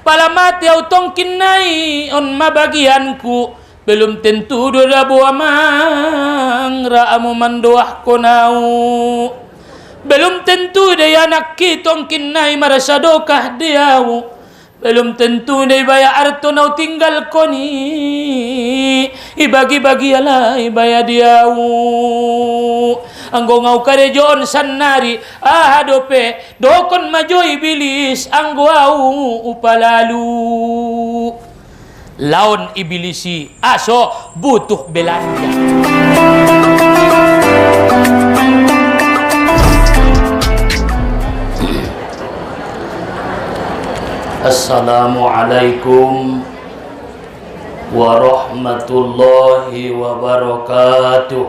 Palamati utong kinai on mabagianku belum tentu doda buamang raamu mandoah konau. Belum tentu dia anak kitong kinai marasa dokah diau. Belum tentu dia baya arto nau tinggal koni. Ibagi-bagi ala ibaya diau. Anggo ngau karejon sanari ahadope dokon majo iblis anggo au upalalu. Lawan ibilisi aso butuh belanja. Assalamualaikum warahmatullahi wabarakatuh.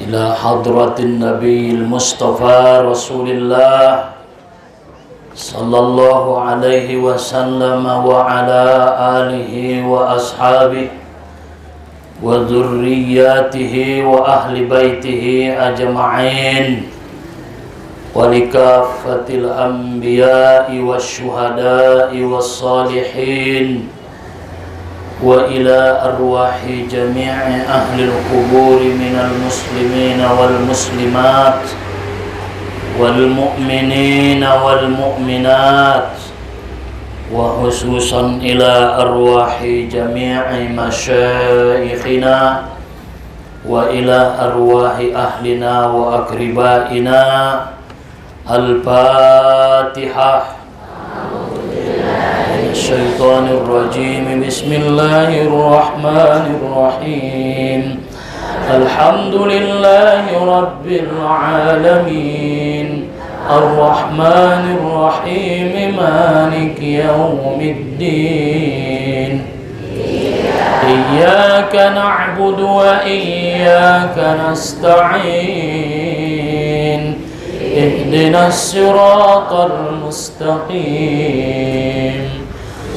Ila hadratin Nabiil Mustafa Rasulillah sallallahu alaihi wasallam wa ala alihi wa ashabihi wa dzurriyyatihi wa ahli baitihi ajma'in wa likaffatil anbiya'i wasyuhada'i wassalihin wa ila arwahi jami'i ahli al-qubur minal muslimina wal muslimat wal mu'minina wal mu'minat wa khususan ila arwahi jami'i masyaikhina wa ila arwahi ahlina wa akribaina. Al-Fatihah. الشيطان الرجيم بسم الله الرحمن الرحيم الحمد لله رب العالمين الرحمن الرحيم مالك يوم الدين إياك نعبد وإياك نستعين اهدنا الصراط المستقيم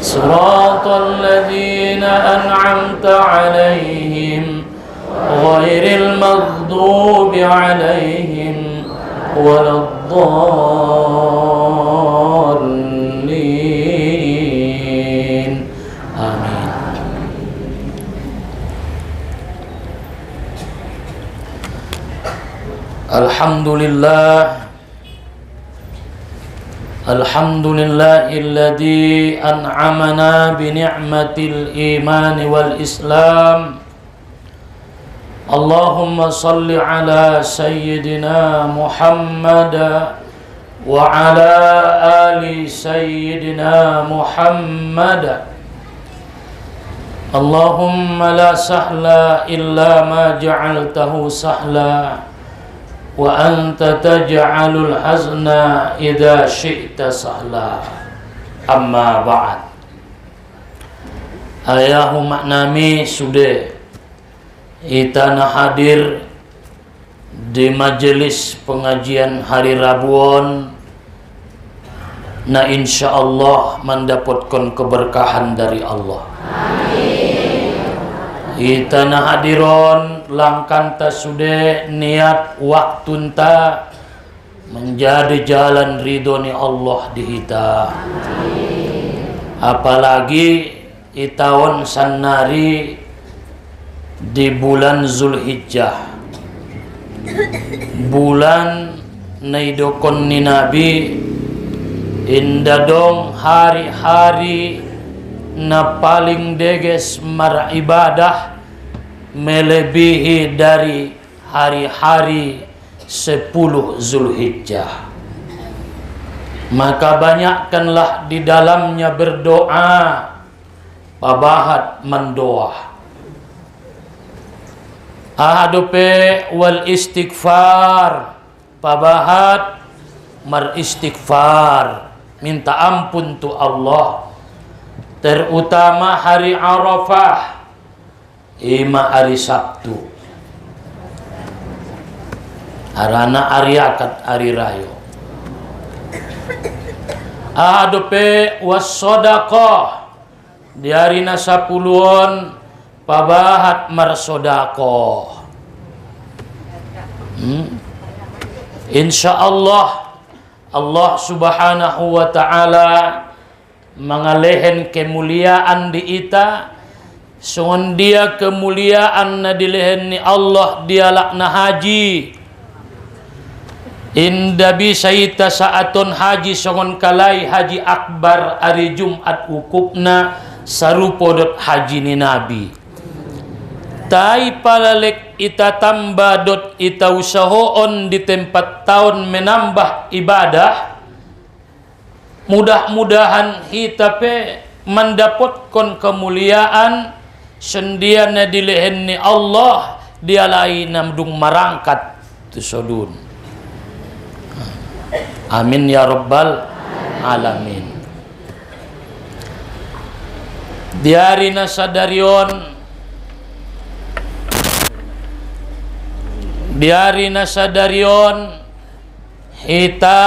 صراط الذين أنعمت عليهم غير المغضوب عليهم ولا الضالين آمين. Alhamdulillahilladzi an'amana bi ni'matil iman wal islam. Allahumma salli ala sayyidina Muhammad wa ala ali sayyidina Muhammad. Allahumma la sahla illa ma ja'altahu sahla wa anta taj'alul hazna idza syi'ta sahla. Amma ba'd. Ayahu maknami sudah itana hadir di majelis pengajian hari Rabuon na insyaallah mendapatkan keberkahan dari Allah. Itana hadiron langkan ta sude niat waktu ta menjadi jalan ridhoni Allah di hita. Apalagi itawon sannari di bulan Zulhijjah, bulan naidokon ni Nabi indadong hari-hari na paling deges maribadah melebihi dari hari-hari 10 Zulhijjah. Maka banyakkanlah di dalamnya berdoa, pabahat mendoa. Ahadupe wal istighfar, pabahat maristighfar, minta ampun tu Allah. Terutama hari Arafah, ima hari Sabtu, arana hari akad hari rayo. Ahadupe was sodaqah, di hari nasapuluon pabahat marsodakoh. Insya Allah Allah subhanahu wa ta'ala mengalehen kemuliaan di ita. Songon dia kemuliaan na dilehen ni Allah dialak na haji. Inda bisa ita saaton haji songon kalai haji akbar hari Jumat ukupna sarupodot haji ni Nabi. Tai palalek ita tambah dot ita usahoon di tempat tahun menambah ibadah. Mudah-mudahan kita pe mendapatkan kemuliaan sendiana dilehen ni Allah dia lain namdung marangkat tu sodun. Amin ya rabbal alamin. Diarina sadarion kita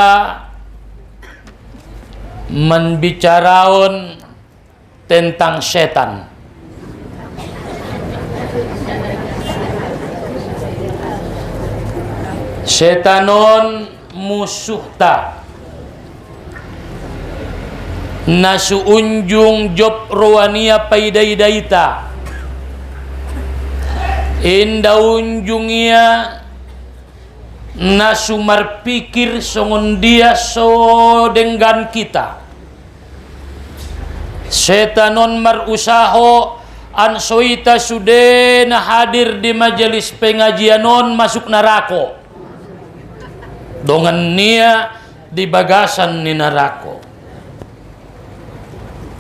membicaraon tentang setan. Setanon musuh ta nasu unjung job ruwania paidai-daita inda unjungnya nasu marpikir songon dia so dengan kita. Setanon marusaho ansoita sudah na hadir di majelis pengajianon masuk neraka. Dongan nia di bagasan ni neraka.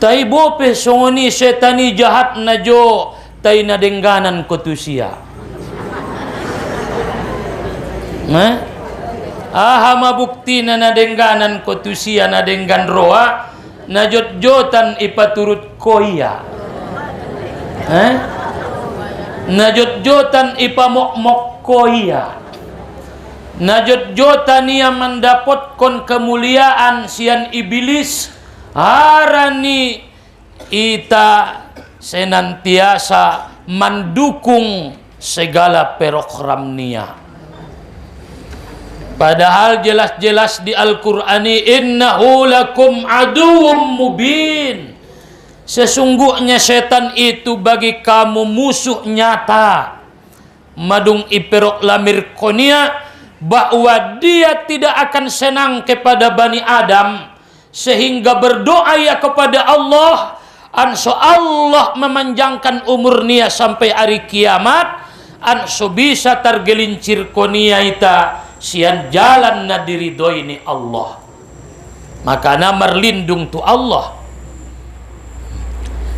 Tai bope songoni setani jahat na jo tai na dengganan kotusia. Aha mabukti na dengganan kotusia na denggan roa na jot-jotan ipaturut koya. Na jot-jotan ipamok-mok koya. Najot-jotan ia mendapatkan kemuliaan sian iblis harani ita senantiasa mendukung segala program nia. Padahal jelas-jelas di Al-Qur'ani innahu lakum aduwwum mubin. Sesungguhnya setan itu bagi kamu musuh nyata. Madung iperok lamir konia bahwa dia tidak akan senang kepada Bani Adam sehingga berdoa ya kepada Allah anso Allah memanjangkan umurnya sampai hari kiamat anso bisa tergelincir konia ita sian jalan na diridoi ni Allah makana merlindung tu Allah.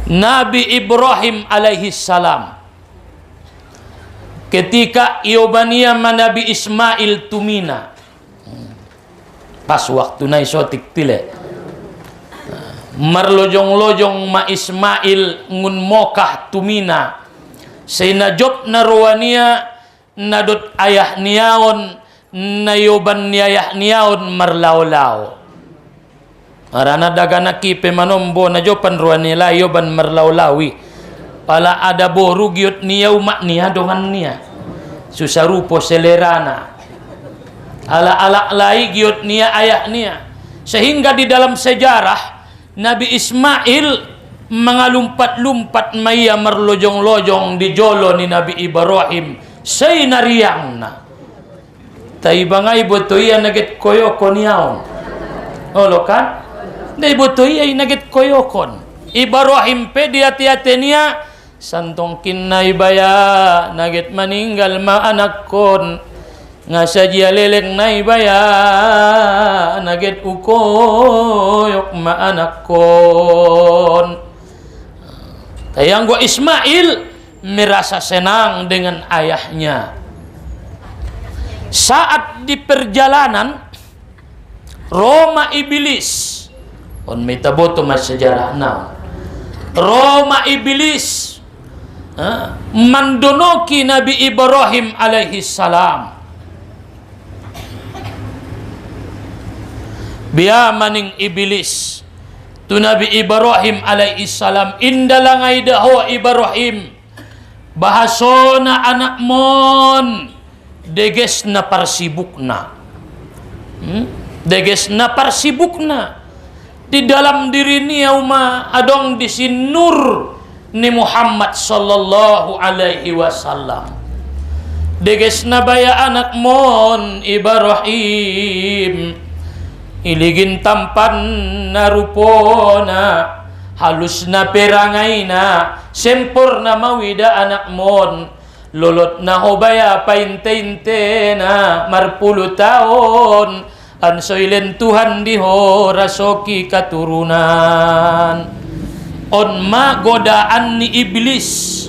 Nabi Ibrahim alaihi salam ketika iobania Nabi Ismail tumina pas waktu na isotik tile merlojong-lojong ma Ismail ngun mokah tumina seina job naruania nadot ayah niaon nayoban ayah niaon merlau-lau arana dagana kipe manombo na jopan ruanila yoban merlau-lawi pala ada boru giot niya umak niya dongan niya susarupo selerana ala lai giot niya ayah niya sehingga di dalam sejarah Nabi Ismail mengalumpat-lumpat maya merlojong-lojong di jolo ni Nabi Ibrahim sainariangna tai bangai botoya naget koyokon yaon olo kan dai botoya naget koyokon Ibrahim pe diati-atenia santong kinnay baya naget maninggal ma anak kon nga sadya leleng nay baya naget ukoyok ma anak kon. Tayang gua Ismail merasa senang dengan ayahnya. Saat di perjalanan Roma iblis on metaboto mas sejarah na Roma iblis mandonoki Nabi Ibrahim alaihi salam biya maning iblis tu Nabi Ibrahim alaihi salam indalangai daho Ibrahim bahasona anak mon deges na parsibukna Deges na parsibukna di dalam diri ni yauma adong di sinur ni Muhammad sallallahu alaihi wasallam. Deges na baya anak mon Ibrahim iligin tampan na rupona halus na perangay na sempur na mawida anak mon lolot na hobaya painte-inte na marpuluh tahun ansoilen Tuhan diho rasoki katurunan on ma godaan ni iblis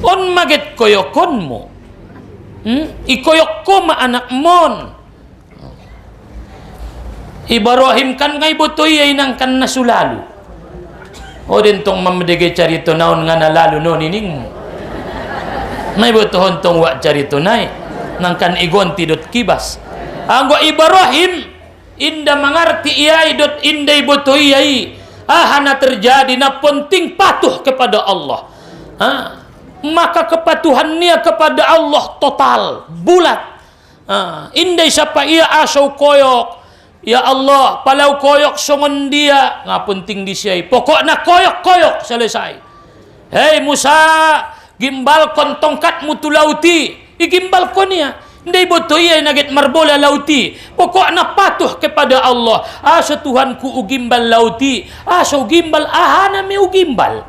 on maget koyokon mo ikoyok ko ma anak mon Ibrahim kan ngay butoy ay nang kan nasulalu o din tong mamadege carito naon nga nalalu no nining mo may butohon tong wa carito nay nang kan igon tidot kibas anggo Ibrahim inda mangarti iyai dot inday butoy ay hana terjadi na penting patuh kepada Allah maka kepatuhannya kepada Allah total bulat inday sapa ia asaw koyok ya Allah palau koyok songon dia ngapunting di siya pokokna koyok selesai. Hei Musa gimbal kon tongkat mutu lauti igimbal kon ya ndai botoy ay nagit marbola lauti pokokna patuh kepada Allah asa Tuhanku ugimbal lauti asa ugimbal ahana me ugimbal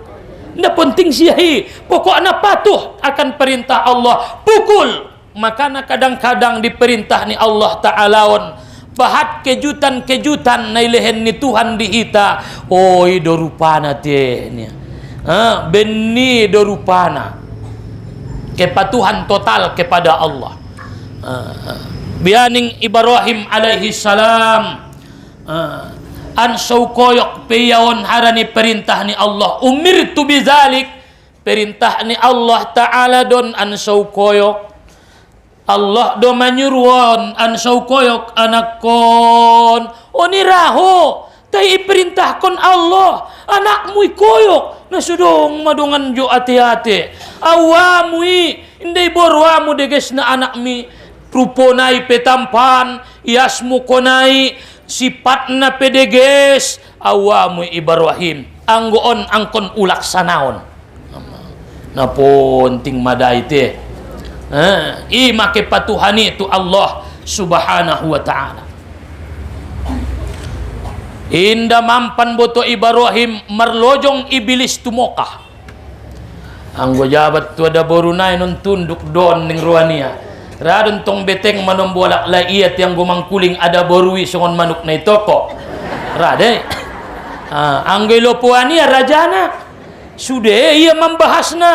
nda penting siya pokokna patuh akan perintah Allah pukul makana kadang-kadang diperintah ni Allah ta'alaon pahat kejutan-kejutan na ilehen ni Tuhan dihita oi dorupana tehnya benni dorupana kepatuhan total kepada Allah bianing Ibrahim alaihi salam ansau koyok peyaon harani perintah ni Allah umirtu bizalik perintah ni Allah ta'ala don ansau koyok Allah do manyuruan ansau koyok anak kon oniraho tay iperintahkon Allah anakmu koyok nasudong madungan jo ati-ati awamui indai borwamu deges na anakmi ruponai petampan iasmu konai sifatna pedeges awamu Ibrahim anggoon angkon ulaksanaon napon ting madai te ima kepatuhani itu Allah subhanahu wa ta'ala inda mampan boto Ibrahim marlojong iblis tumokah anggo jabat tu ada borunay nun tunduk don ning ruania radon tong beteng manombolak laiyat yang gumangkuling ada borui songon manuk na itoko rade anggo lopuania rajana sudah ia membahasna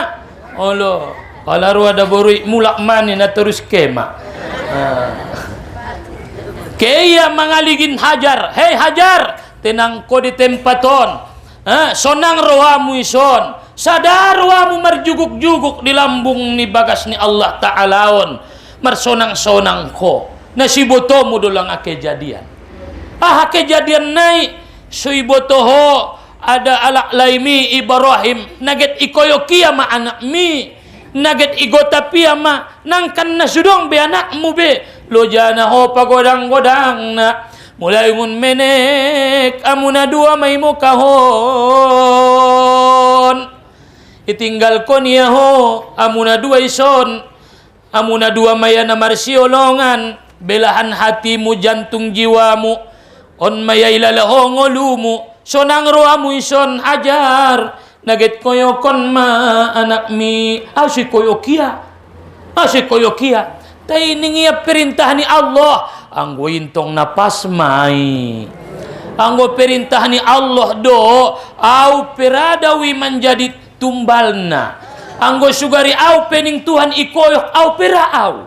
Allah kalau ada borui mulak mani na terus kema kaya mangaligin Hajar hei Hajar tenang ko di tempaton sonang rohamu ison sadar rohamu marjuguk-juguk di lambung ni bagas ni Allah ta'alaon marsonang-sonang ko nasibotomu dolang kejadian kejadian naik suibotoho ada alak laimi Ibrahim naget ikoyokia ma anak mi naget igota piyama nangkan na sudong be anakmu be lo jana ho pagodang-godang na mulai ngun menek amuna dua may mo kahon itinggal ko niya ho amuna dua ison amuna dua maya na marsiolongan belahan hatimu jantung jiwamu on maya ilalahong olumu sonang roamu ison Hajar naget koyokon ma anak mi asy koyokia tay ningia perintah ni Allah anggo intong napas mai anggo perintah ni Allah do au peradawi menjadi tumbalna anggo sugari au pening Tuhan ikoyok au peraau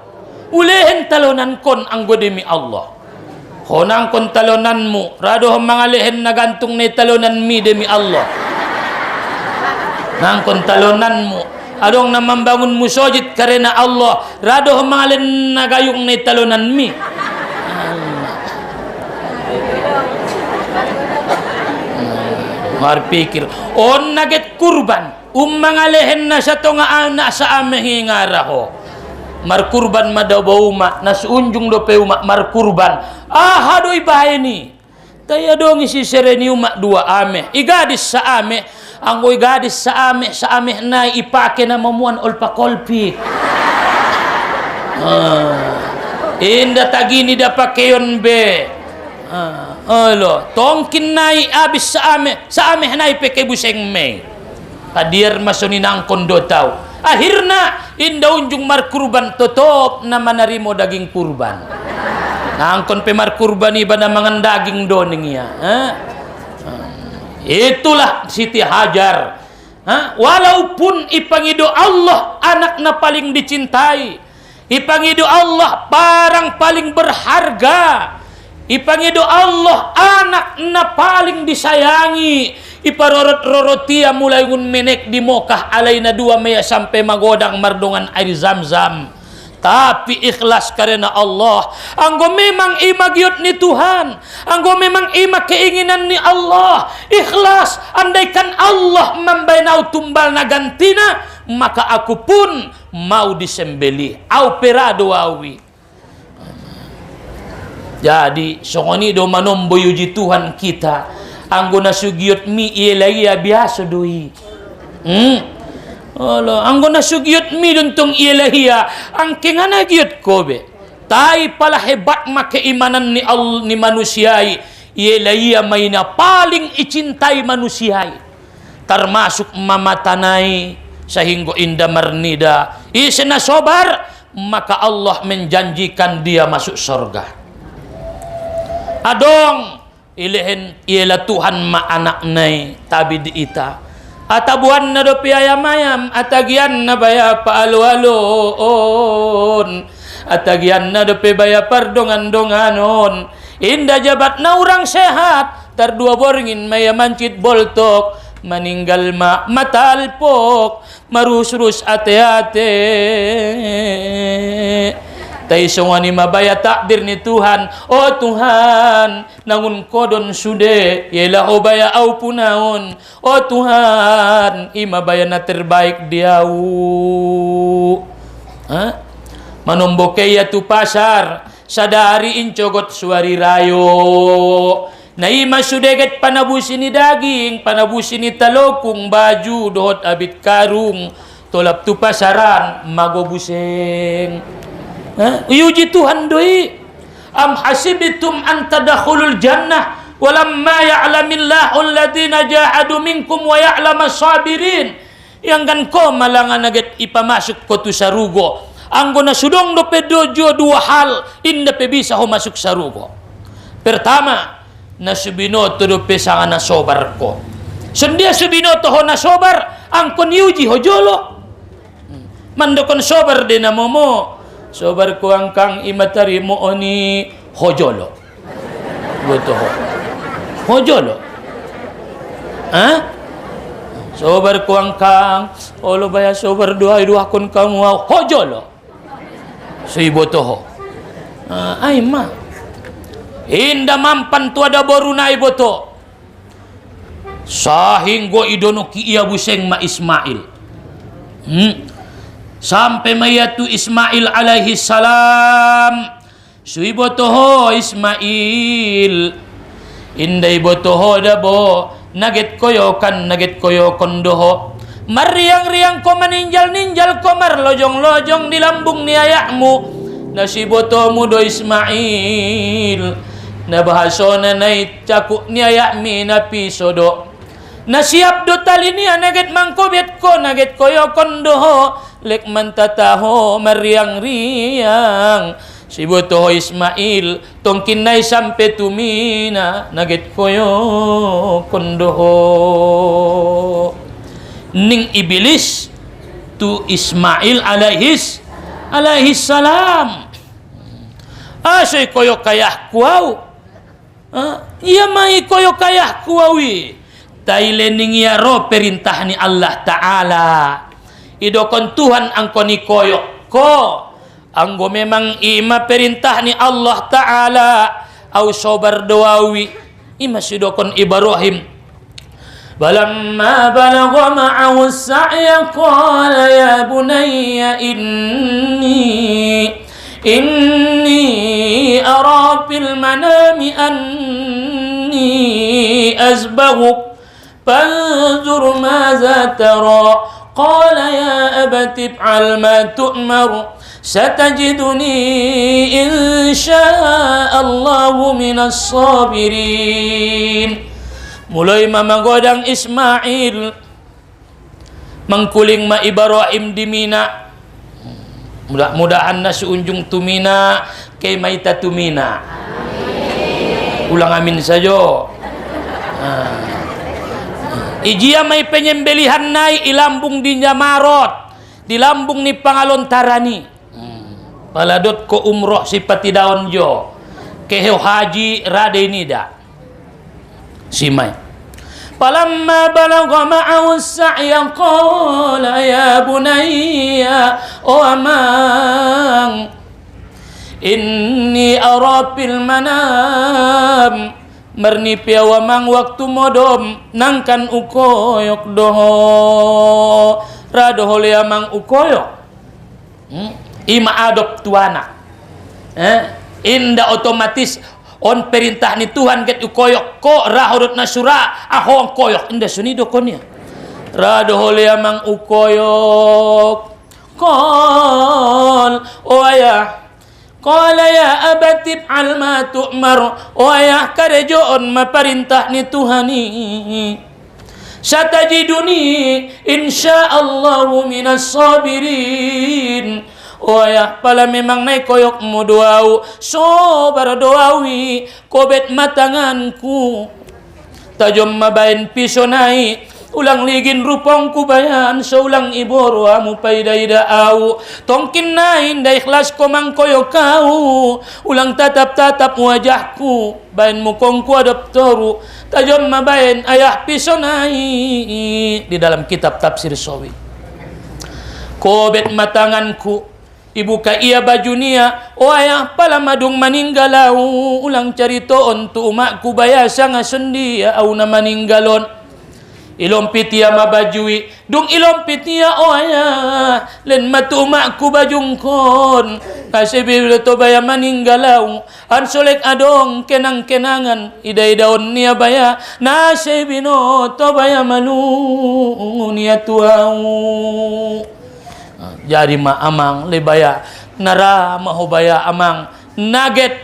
ulehen talonan kon anggo demi Allah honang kon talonanmu rado mangalehen nagantung ni talonan mi demi Allah nangkon talonanmu adong na membangun musojid karena Allah rado mangalen nagayung ni talonan mi marpikir on naget kurban mangalehen na sa tonga anak sa amehi ngaraho markurban madabau mak nasunjung do pe umak markurban hadoi baeni taya dong isi sereni umak dua ameh igadis sa ameh anggo igadis sa ameh nai ipake na mamuan olpa kolpi inda tagini da pakeyon be alo tongkin nai abis sa ameh nai peke buseng mei hadir masoni nangkon do tau akhirnya inda unjung markurban tutop na manarimo daging kurban nangkon pe markurban iba na mangan daging doning ya itulah Siti Hajar walaupun ipangido Allah anak na paling dicintai ipangido Allah barang paling berharga ipangido Allah anak na paling disayangi iparorot-rorotia mulai ngun menek di Mokah alaina 2 Mei sampai magodang mardongan air Zam-Zam tapi ikhlas karena Allah anggo memang ima giot ni Tuhan anggo memang ima keinginan ni Allah ikhlas andaikan Allah membainau tumbal na gantina maka aku pun mau disembeli au perado awi jadi songoni do manombo yuji Tuhan kita anggo nasugiot mi ielaya biasa doi anggo nasugiot mi duntong ielahia angke ngana giot kobe tai pala hebat make imanan ni Allah ni manusiai ielahia maina paling icintai manusiai termasuk mamatanai sehingga inda marnida isena sobar maka Allah menjanjikan dia masuk surga adong ilehen ialah Tuhan ma anak nai tabi di ita atabuan na do piayamayam atagian na baya paalu-alun atagian na do baya pardongan-donganon inda jabat na urang sehat tar 2 boringin maya mancit boltok meninggal matalpok marus-rus ate-ate taisongani mabaya takdir ni Tuhan oh Tuhan nangun kodon sude yelah obaya au punaon oh Tuhan imabaya na terbaik diau manombokaya tu pasar sadari incogot suari rayo na ima sudeget panabusini daging panabusini talokung baju dohot abit karung tolap tu pasaran magobuseng uyuji Tuhan doi am hasibitum an tadkhulul jannah walamma ya'lamillahu alladhina jahadu minkum wa ya'lamas sabirin yang kan ko malangan naget ipamasuk ko tu sarugo anggo na sudong do pedojo 2 hal inda pe bisa ho masuk sarugo pertama na subinoto do pesanga na sobar ko sendia subinoto ho na sobar angkon yuji ho jolo mandokon sobar de na momo sobar ko angkang imatari mo oni hojolo boto hojolo sobar ko angkang olo baya sobar dua kon kamu hojolo so iboto ho ay ma inda mampan tu ada boru na iboto sahinggo idono ki iya buseng ma Ismail sampai mayatu Ismail alaihi salam suibotoho Ismail inday botoho dabo naget koyokan doho mariang-riang ko maninjal ko marlojong-lojong di lambung ni ayahmu nasibotomu do Ismail na bahasona nai cakuk ni ayahmi na pisodo na siap do tali niya naget mangkobet ko naget koyokon doho lek mantataho mariang-riang sibotoho Ismail tongkin nai sampai tumina naget koyo kondoho ning iblis tu Ismail alaihi salam asoy koyo kayah kuau iya mai koyo kayah kuawi taile ning ya ro perintah ni Allah Ta'ala idokon Tuhan angkoni koyok ko anggo memang ima perintah ni Allah Ta'ala au sobar doawi ima sidokon Ibrahim Falamma balagha ma'ahu as-sa'ya qala ya bunayya inni ara fil manami anni azbahuk fanzur madza tara qala ya abati if'al ma tu'mar satajiduni insya'allahu minas sabirin. Mulai mamagodang Ismail mengkuling ma Ibrahim di Mina. Mudah-mudahan na seunjung tumina kay maita tumina. Ulang amin saja. Ijia may penyembelihan nai ilambung di Jamarot, di lambung ni Pangalontarani. Paladot ko umroh si patidaon jo. Kehew haji rade nida. Simay. Falamma balagha ma'ahu as-sa'ya qala ya bunayya o amang inni ara fil manam merni piawamang waktu modom nangkan ukoyok doho radohole amang ukoyok ima adop tuana inda otomatis on perintah ni Tuhan ket ukoyok ko rahorot na sura ahong koyok inda sunido konya radohole amang ukoyok qol o ayah qala ya abati if'al ma tu'mar o ayah karejoon maparintah ni Tuhani satajiduni insyaallahu minas sabirin. Oh ya, pala memang naik koyok mo doaw, so baradoawi, kobet matanganku. Tajom mabain piso nai, ulang ligin rupong kubayan, so ulang iboro amu paiday daaw. Tongkin nain, da ikhlas ko mang koyok kau, ulang tatap-tatap wajahku, bain mukong ku adoptoru. Tajom mabain ayah piso nai, di dalam kitab tafsir Sawi. Kobet matanganku, ibu ka iya bajunia o ayah pala madung maninggalau ulang caritoon tu umakku bayasa nga sendia au na maninggalon ilompit ya mabajui dung ilompit ya o ayah len matu umakku bajungkon kasi bila to baya maninggalau an solek adong kenang-kenangan ida-idaon niya baya nasi bino to baya malu niya tuau. Jadi ma amang lebaya nara mahubaya amang naget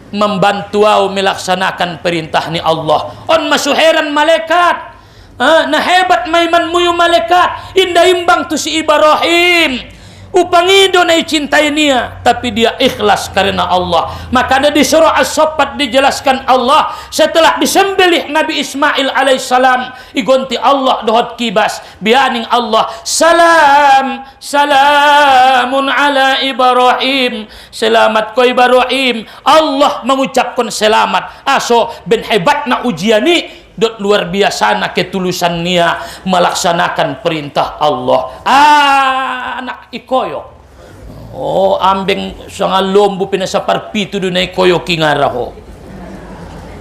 membantu au melaksanakan perintah ni Allah on masuheran malaikat na hebat maiman muyu malaikat indah imbang tu si Ibrahim upangido na cintai niya tapi dia ikhlas karena Allah maka di surah As-Saffat dijelaskan Allah setelah disembelih Nabi Ismail alaihissalam igonti Allah dohot kibas bianing Allah salamun ala Ibrahim selamat ko Ibrahim Allah mengucapkan selamat aso ben hebatna ujiani dot luar biasa na ketulusan nia melaksanakan perintah Allah. Anak ikoyok. Oh, ambeng sanga lombo pinasaparpito dunay koyok kingaraho.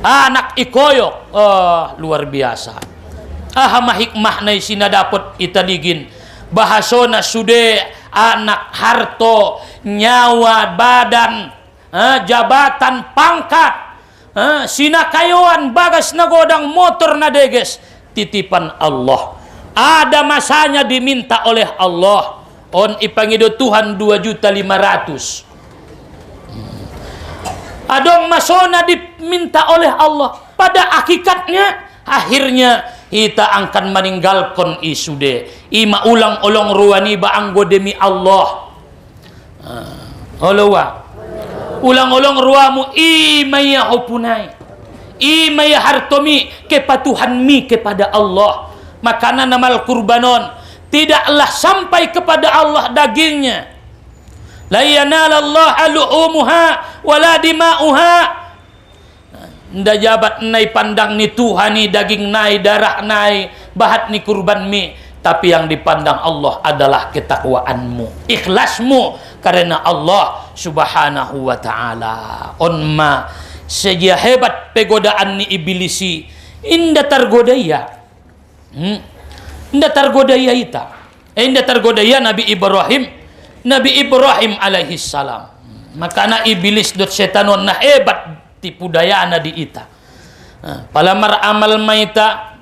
Anak ikoyok. Luar biasa. Mahikmah na sinadapot italigin. Bahasona sude anak harto nyawa badan jabatan pangkat sinakayoan bagas nagodang motor na deges titipan Allah ada masanya diminta oleh Allah on ipangido Tuhan 2.500.000 adong masona diminta oleh Allah pada hakikatnya akhirnya kita akan meninggalkan isude ima ulang olong ruani baanggo demi Allah olowa ulang-ulang ruamu imaya hopunai imaya hartomi kepatuhan mi kepada Allah makanan namal kurbanon tidaklah sampai kepada Allah dagingnya la yanalallaha luhumuha wala dima'uha nda jabat nai pandang ni Tuhan ni daging nai darah nai bahat ni kurban mi tapi yang dipandang Allah adalah ketakwaanmu ikhlasmu karena Allah subhanahu wa ta'ala onma seja hebat pegodaan ni iblisi inda tergodaya. Inda tergodaya ita. Inda tergodaya Nabi Ibrahim alaihi salam. Makana iblis dot setanon na hebat tipu daya na di ita. Palamar amal maita.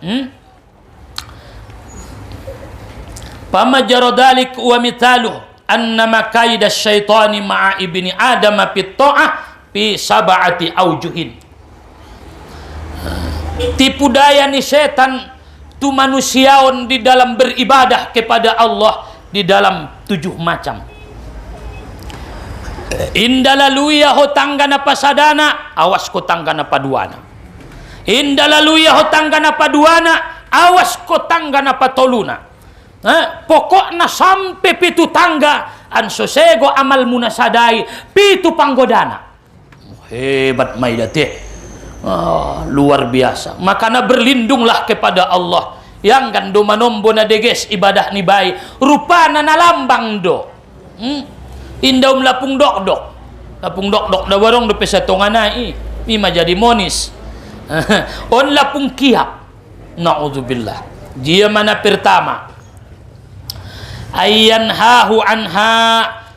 Pamajarodalik wa mitaluh annama kaida syaitani ma'a ibni Adam fi ta'ah fi sab'ati aujuhin. Tipu daya ni setan tu manusiaon di dalam beribadah kepada Allah di dalam 7 macam. Indalaluya ho tanggana pasadana, awas ko tanggana paduana. Indalaluya ho tanggana paduana, awas ko tanggana patoluna. Pokokna sampai pitu tangga an sosego amal munasadai pitu panggodana. Hebat maidate. Luar biasa. Makana berlindunglah kepada Allah. Yang kan do manombo na deges ibadah ni baik. Rupana na lambang do. Indaum lapung dok-dok. Lapung dok-dok da warong do pesatonganai. Ima jadi monis. On lapung kiap. Na'udzubillah. Dia mana pertama. Ayyan hahu anha.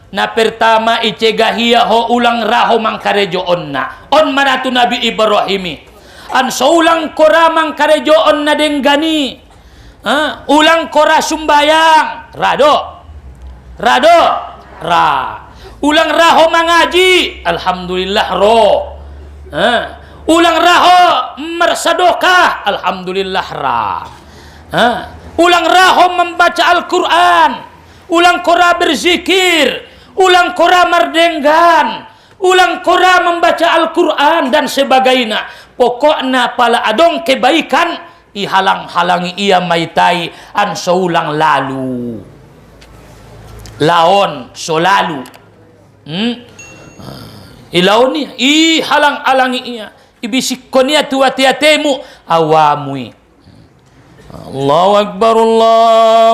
Na pertama icegahia ho ulang raho mangkarejo onna. On manatu Nabi Ibrahimi. An soulang kora mangkarejo onna denggani. Ulang kora sumbayang. Rado. Ra. Ulang raho mangaji. Alhamdulillah ro. Ulang raho mersadokah. Alhamdulillah ra. Ulang raho membaca Al-Quran. Ulang kora berzikir. Ulang kora merdenggan. Ulang kora membaca Al-Quran dan sebagainya. Pokoknya pala adong kebaikan ihalang-halangi ia maitai an soulang lalu. Laon solalu. Ilaon ni ihalang-halangi ia. Ibisik konia tuati-atemu awamui. Allahu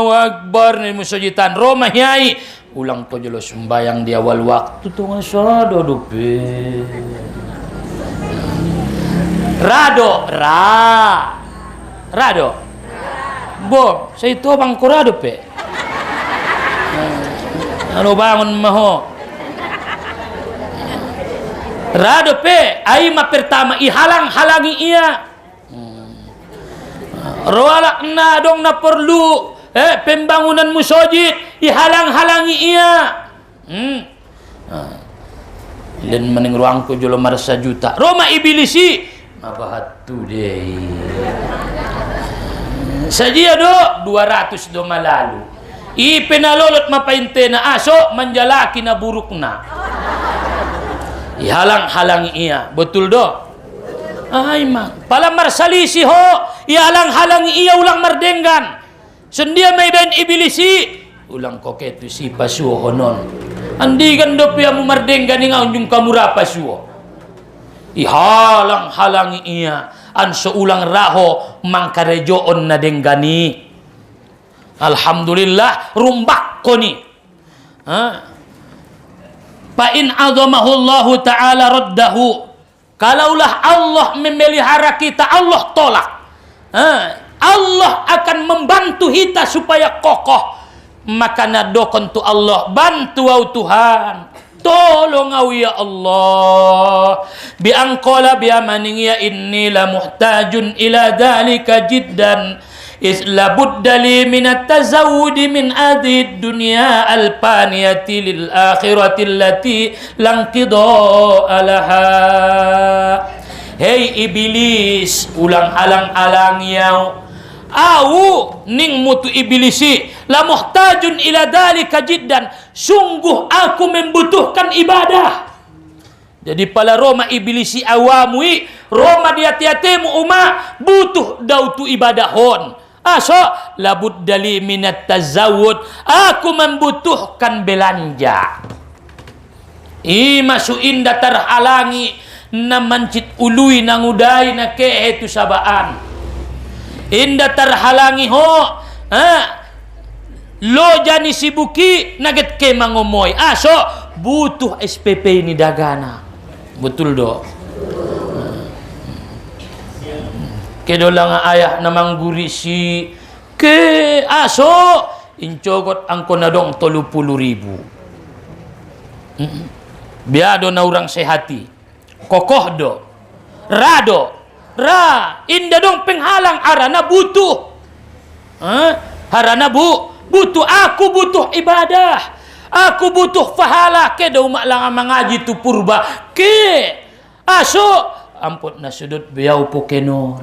Akbar ni musujitan Roma hiai ulang to jelo sembayang di awal waktu tu ngasado dope rado bo saya itu bang kurado pe anu bangun maho rado pe ai ma pertama ihalang-halangi ia roalak na dong na perlu pembangunan musojid ihalang-halangi ia. Dan mening ruangku jolo marasa juta. Roma ibilisi mabahat tu deh. Sajia do 200 do malalu. Penalolot mapainte na aso manjalaki na burukna. Ihalang-halangi ia. Betul do? Ay mang. Pala marsalisi ho ihalang-halangi ia ulang merdenggan. Sendia maidan ibilisi ulang koketu si pasuo honon. Andi gando pia mu merdenggan ni ngaunjung kamura pasuo. Ihalang-halangi ia an seulang raho mangkarejoon na denggani. Alhamdulillah rumbak koni. Fa in azamahullahu ta'ala raddahu. Kalaulah Allah memelihara kita, Allah tolak. Allah akan membantu kita supaya kokoh. Maka nadokon tu Allah, bantu au Tuhan, tolong au ya Allah. Bi angqala bi amaning ya inni la muhtajun ila dzalika jiddan. Isla budda li min at-tazawwudi min adid dunya al-faniyati lil akhirati allati lang qidaa laha. Hei iblis, ulang alang-alang yau. Au ning mutu iblisi la muhtajun ila dalika jiddan. Sungguh aku membutuhkan ibadah. Jadi pala Roma iblisi awamui, Roma diati-atimu uma butuh dautu ibadahon. Aso labud dali minat tazawud. Aku membutuhkan belanja. Masu inda terhalangi na mancit ului nangudai na kehe tu sabaan. Inda terhalangi ho lo jani sibuki naget ke mangomoy. Aso butuh SPP ini dagana. Betul do. kedolang ayah namang gurisi ke aso incogot angko na dong 30.000. Biado na urang sehati kokoh do rado inda dong penghalang arana butuh harana butuh aku butuh ibadah, aku butuh pahala ke daw lang mengaji tu purba ke aso ampun na sudut biau pokenon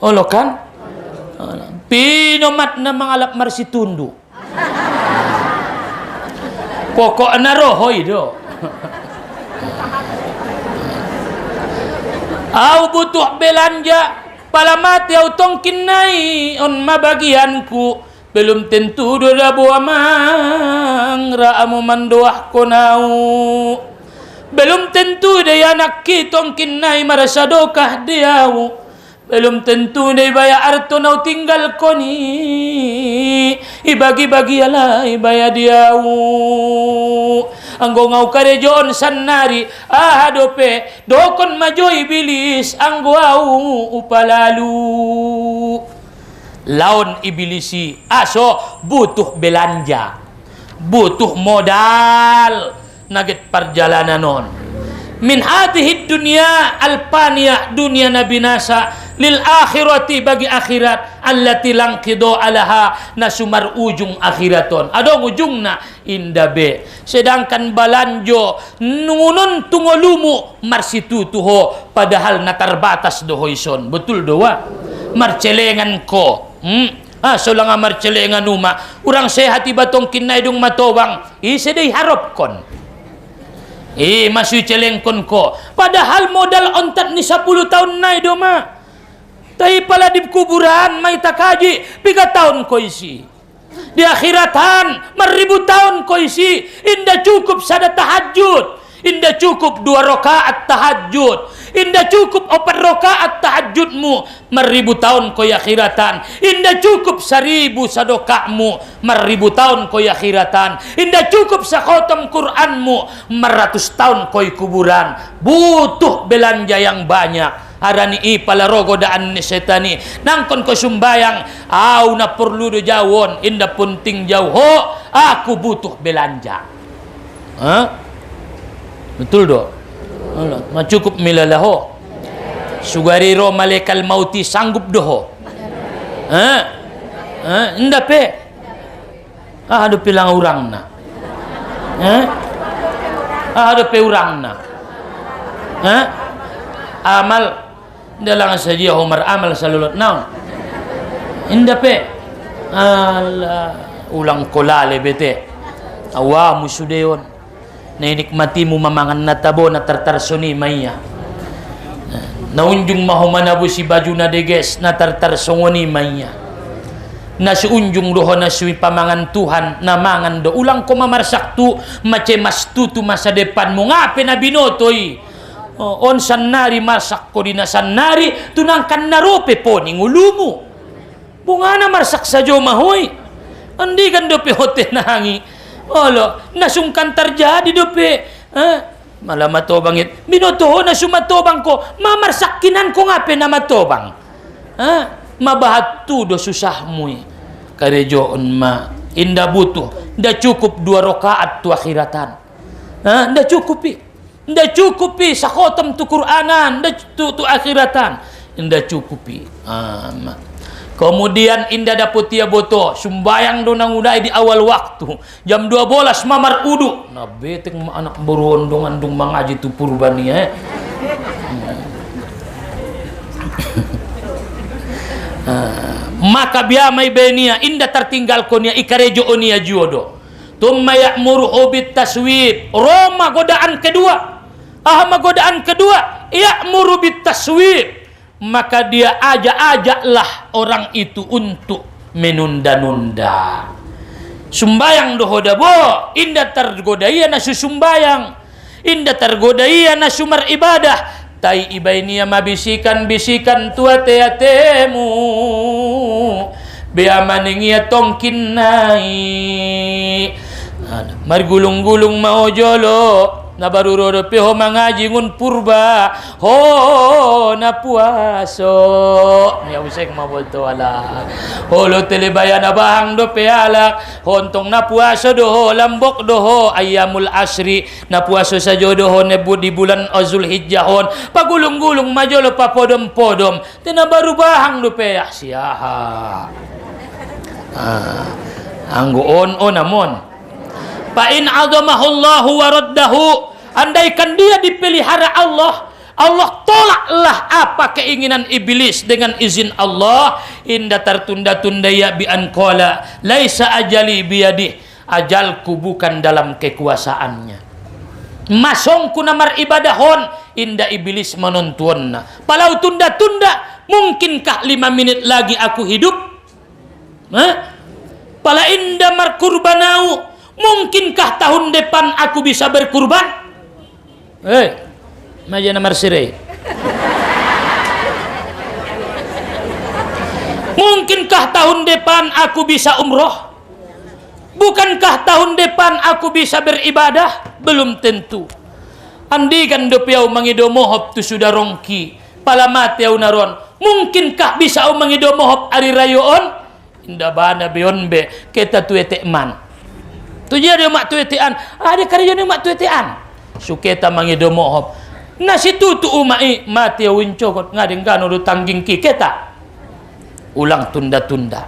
olo kan pinomat na mangalap marsitundu pokok na rohoy do au butuh belanja palamati au tongkin nai on mabagianku belum tentu doda buamang raamu mandoah konau belum tentu dia anak kitongkin nai marasa dokah diau belum tentu dia baya arto nau tinggal koni ibagi-bagi ala ibaya diau anggo ngau karejon sannari dope dokon majo iblis anggo au upalalu lawan iblisi aso butuh belanja butuh modal naget perjalanan non min hadhihi dunya alpaniyah dunia nabinasa lil akhirati bagi akhirat allati langkido alaha nasumar ujung akhiraton adong ujungna indabe sedangkan balanjo nungun tungolumu marsitu tuho padahal natarbatas dohoison betul doa marcelengan ko solang marcelengan uma urang sehat ibatong kinay dong matobang isedai harap kon masih celengkon ko padahal modal ontat ni 10 tahun nai doma tapi pala di kuburan may takaji 3 tahun ko isi di akhiratan 1000 tahun ko isi indah cukup sada tahajud indah cukup 2 rakaat tahajud indah cukup 4 rakaat tahajudmu 1000 tahun ko akhiratan indah cukup 1000 sadokahmu 1000 tahun ko akhiratan indah cukup sakhotam Qur'anmu 100 tahun ko kuburan butuh belanja yang banyak harani palarogo daan ni setani nangkon ko sumbayang au na perlu do jawon indah punting jauh aku butuh belanja betul do cukup milalaho sugariro malekal mauti sanggup doho indah pe ada pilang urang na ada pe urang na amal dalang saja Umar amal salulot naon indah pe ulang kolale bete awamu sudeon na inikmatimu mamangan natabo na tartarsoni maya naunjung mahumanabu si baju na deges na tartarsoni maya na siunjung doho na sui pamangan Tuhan na mangan do ulang ko mamarsak tu mace mas tutu masa depan mo ngape na binotoy on sannari marsak ko di na sannari tunangkan narope po ning ulumu bunga na marsak sa jo mahoy andi kan dope hote na hangi olo nasungkan terjadi dope malah matobang it binotoho na sumatobang ko mamarsakinan ko ngape na matobang mabahat tu do susahmu karejoon ma indah butuh nda cukup 2 rakaat tu akhiratan nda cukupi sa khotam tu Qur'anan nda tu akhiratan nda cukupi kemudian indah daput dia boto sumbayang do nang udai di awal waktu jam 12 mamar udu na beteng anak berondong andung mangaji tu purbani maka biamai benia indah tertinggal konia ikarejo onia juodo tumma ya'muruhu bit taswib Roma godaan kedua godaan kedua ya'muru bit taswib maka dia ajaklah orang itu untuk menunda-nunda sumbayang dohoda bo indah tergodai na sumbayang indah tergodai na sumar ibadah tai ibainia mabisikan-bisikan tua teatemu beamaningia tongkin nai mari gulung-gulung mau jolo na baruro do pe ho mangaji ngun purba ho na puaso ni usek mabolto ala holo telebaya na bahang do pe ala hontong na puaso do ho lambok do ho ayamul asri na puaso sa jodo ho nebu di bulan Zulhijjah hon pagulung-gulung majolo papodom-podom tina baru bahang do pe siaha anggo on namon fa in azamahullahu wa raddahu andaikan dia dipelihara Allah tolaklah apa keinginan iblis dengan izin Allah inda tertunda-tunda ya bi an qala laisa ajali biyadih ajalku bukan dalam kekuasaannya masongku namar ibadahon inda iblis menontonna palau tunda-tunda mungkinkah 5 menit lagi aku hidup pala inda mar kurbanau mungkinkah tahun depan aku bisa berkurban maja namar sire mungkinkah tahun depan aku bisa umroh bukankah tahun depan aku bisa beribadah belum tentu andikan dopiau mangido mohop tu sudah rongki pala mati au naron mungkinkah bisa au mangido mohop ari rayoon inda bana beonbe kita tuete man tuja dia mak tuetean ada karya dia mak tuetean suketa mangido mohop nasi tutu umai mati wincokot ngadeng kanu do tangging ki kita ulang tunda-tunda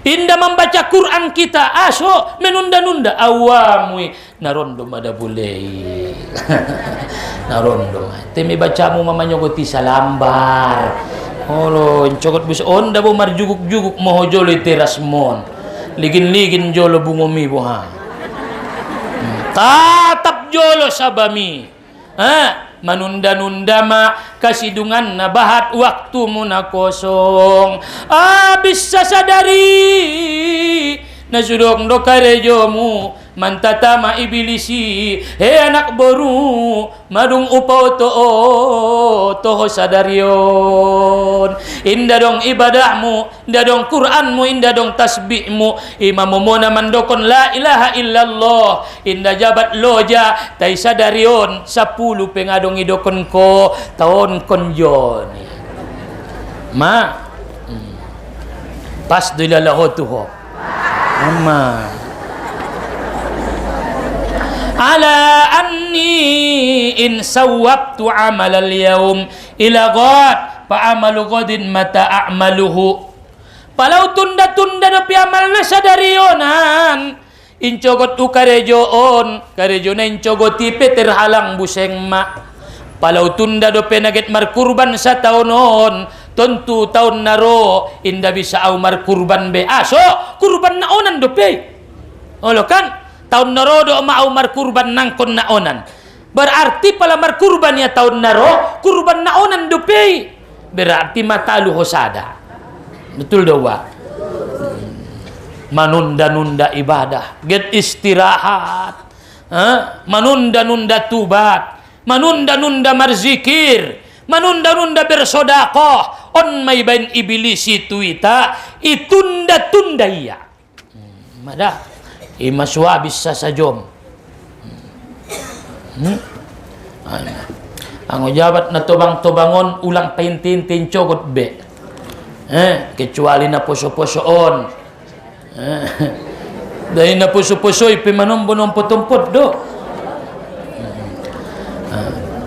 inda membaca Quran kita aso menunda-nunda awamui narondo mada bulei narondo temi bacamu mamanyogoti salambar holo cokot bus onda bo mar juguk-juguk moho jolo teras mon ligin-ligin jolo bungomi boha tatap jolo sabami manunda-nunda ma kasidungan na bahat waktu mo na kosong bisa sadari na sudok do karejomu mantatama ibilisi anak boru madung upau toho sadarion indah dong ibadahmu indah dong Quranmu indah dong tasbihmu imamu mona mandokon la ilaha illallah indah jabat loja tai sadarion 10 pengadong idokon ko tahun konjon pas dilalahu tuho amma ala anni in sawabtu amalal yaum ila ghad fa amalu ghadin mata a'maluhu palau tunda-tunda dopi amalna sadarionan incogot ukarejoon karejona incogoti terhalang buseng ma palau tunda dopi naget mar kurban sa taonon tentu tahun naro inda bisa au mar kurban be aso kurban naonan dopi olo kan tahun naro do mau mar kurban nangkon naonan berarti pala mar kurban ya tahun naro kurban naonan dopi berarti matalu hosada betul doa manunda-nunda ibadah get istirahat manunda-nunda tubat manunda-nunda marzikir manunda-nunda bersodakoh on may bain ibilisi tuita itunda-tunda iya madah imaswabis sa sajom ang ujabat na tubang-tubangon ulang paintin-tin cogot be kecuali na puso-pusoon dahil na puso-pusoy pimanombo-nompo-tumpot do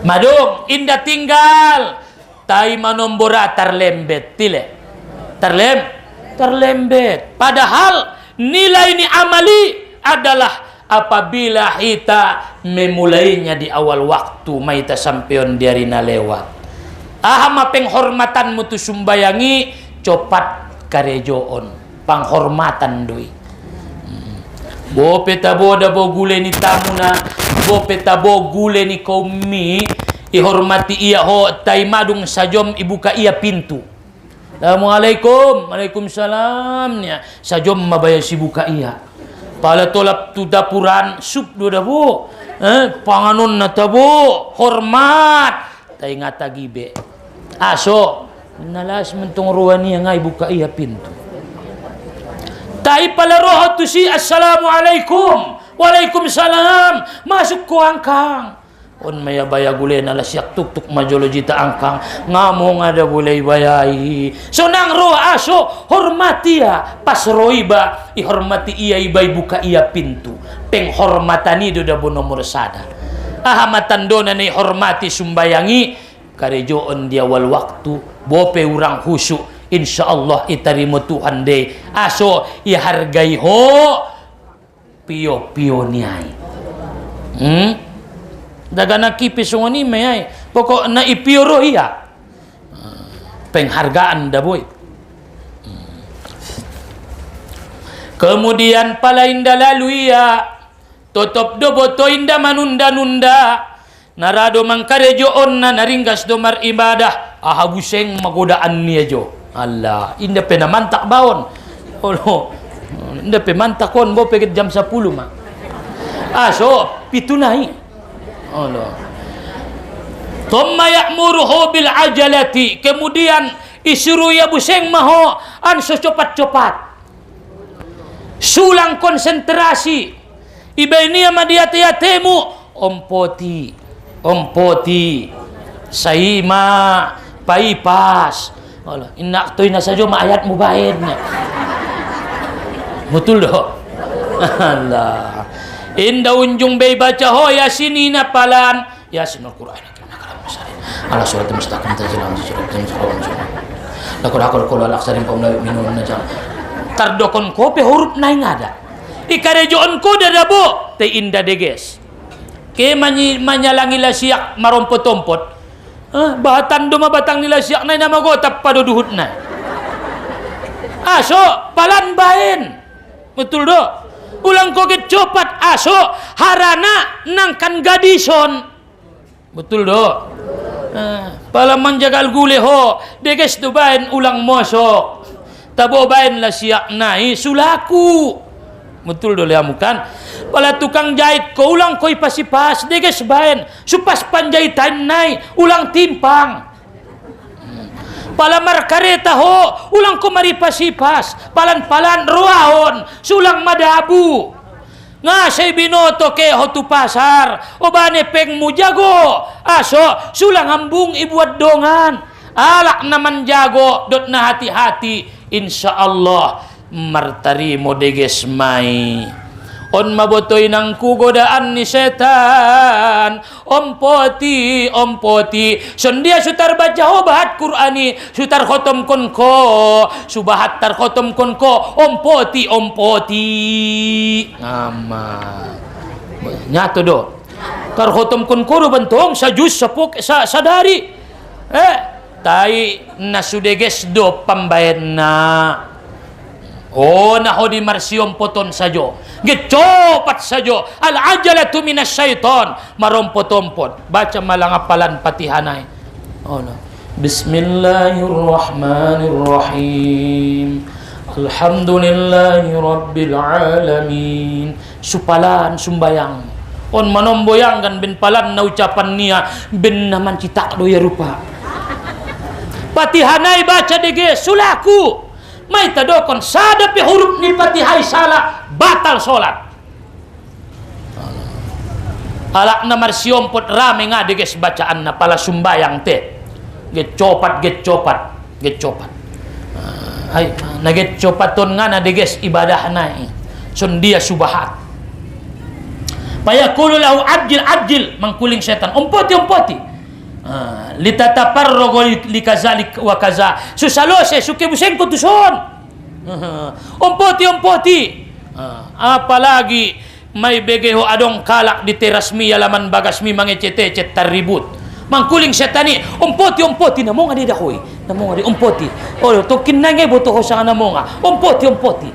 madong inda tinggal tay manombora tarlembet tile tarlembet padahal nilai ini amali adalah apabila kita memulainya di awal waktu maita sampeon diarina lewat ahama penghormatanmu tu sumbayangi copat karejoon penghormatan doi bo peta boda bo gule ni tamuna bo peta bo gule ni kaumi ihormati ia ho tai madung sajom ibuka ia pintu Assalamualaikum, Waalaikumsalam nya sajom mabaya si buka iya pala tolap tu dapuran sup do dabo panganon na tabo hormat tay ngata gibe aso nalas mentong ruani nga ibuka iya pintu tay pala roho tu si assalamualaikum Waalaikumsalam. Masuk ko angkang. On maya baya gulay na lasyak tuk majologi ta angkang. Ngamo nga da bulay bayai. So nang roh aso hormati ya. Pas roiba ihormati iya ibay buka iya pintu. Penghormatani do da nomor sada. Ahamatan do na ni hormati sumbayangi. Karejoon dia wal waktu. Bope urang husu. Insyaallah itarimo Tuhan de. Aso ihargai ho. Pio-pio niay. Daga nakipis ngoni may pokok na ipioro iya. Penghargaan da boy. Kemudian pala inda lalu iya totop do boto inda manunda-nunda narado mangkarejo onna naringgas do mar ibadah ahabuseng magodaan niya jo. Allah inda penamantak bawon. Olo inda pemantakon bo pegit jam 10 mah. So pitunai. Allah. Thumma ya'muruhu bil ajalati. Kemudian isuruh ya buseng maho an secepat-cepat. Sulang konsentrasi. Ibainia madiyatemu ompoti. Ompoti. Saima paipas. Allah, innak toy na sajo maayat mubaidnya. Betul doh. Allah. Inda unjung bay baca ho yasini na palan yasin al-Qur'an ala surat mustaqim tajilan surat lakon ko laksarin pa umlay minun na jang tardokon ko pe huruf na ngada ikarejoon ko dadabo te inda deges ke manyalangi lasiak marompot-ompot bahatan do mabatang nila siak na namagotap paduduhut na aso palan bain betul do. Ulang koget copat aso harana nangkan gadison. Betul do. Pala manjagal gule ho deges do bain ulang mosok. Tabo bain la siak nai sulaku. Betul do leamukan. Pala tukang jahit ko ulang koi pasipas deges bain supas panjahitan nai ulang timpang. Pala markareta ho ulang ko maripasipas palan-palan ruahon sulang madabu nga say binoto ke ho tu pasar obane peng mujago aso sulang hambung ibuat dongan alak naman jago dot na hati-hati insyaallah martarimo deges mai on mabotoy ng kugodaan ni setan ompoti sondia sutar baca ho bahat Qur'ani sutar khotom kon ko subahat tar khotom kon ko ompoti ama nyato do tar khotom kon ko bantong sa jus sapok sa sadari tai nasudeges do pambayad na naho di marsiom poton sajo gecopat sajo al ajalatu minas syaiton marompot-ompot baca malangapalan patihanay Bismillahirrahmanirrahim alhamdulillahi rabbil alamin supalan sumbayang on manomboyangkan ben palan na ucapan niya ben naman citak do ya rupa patihanay baca dege sulaku may tadokon sada pi huruf ni Fatihah salah batal salat. Alak na marsiompot rame nga diges bacaan na pala sumbayang te. Get copat. Ay naget copaton nga na diges ibadah na sundia subahat. Payaqulu lahu ajil mangkuling setan ompoti. Litataparrogo likazalik wa kaza susalose sukibuseng kutuson ompoti apalagi may begeho adong kalak di terasmi alaman bagasmi mangecet taribut mangkuling setani ompoti namo nga di dahoy namo nga di ompoti to kinange boto ko sa namo nga ompoti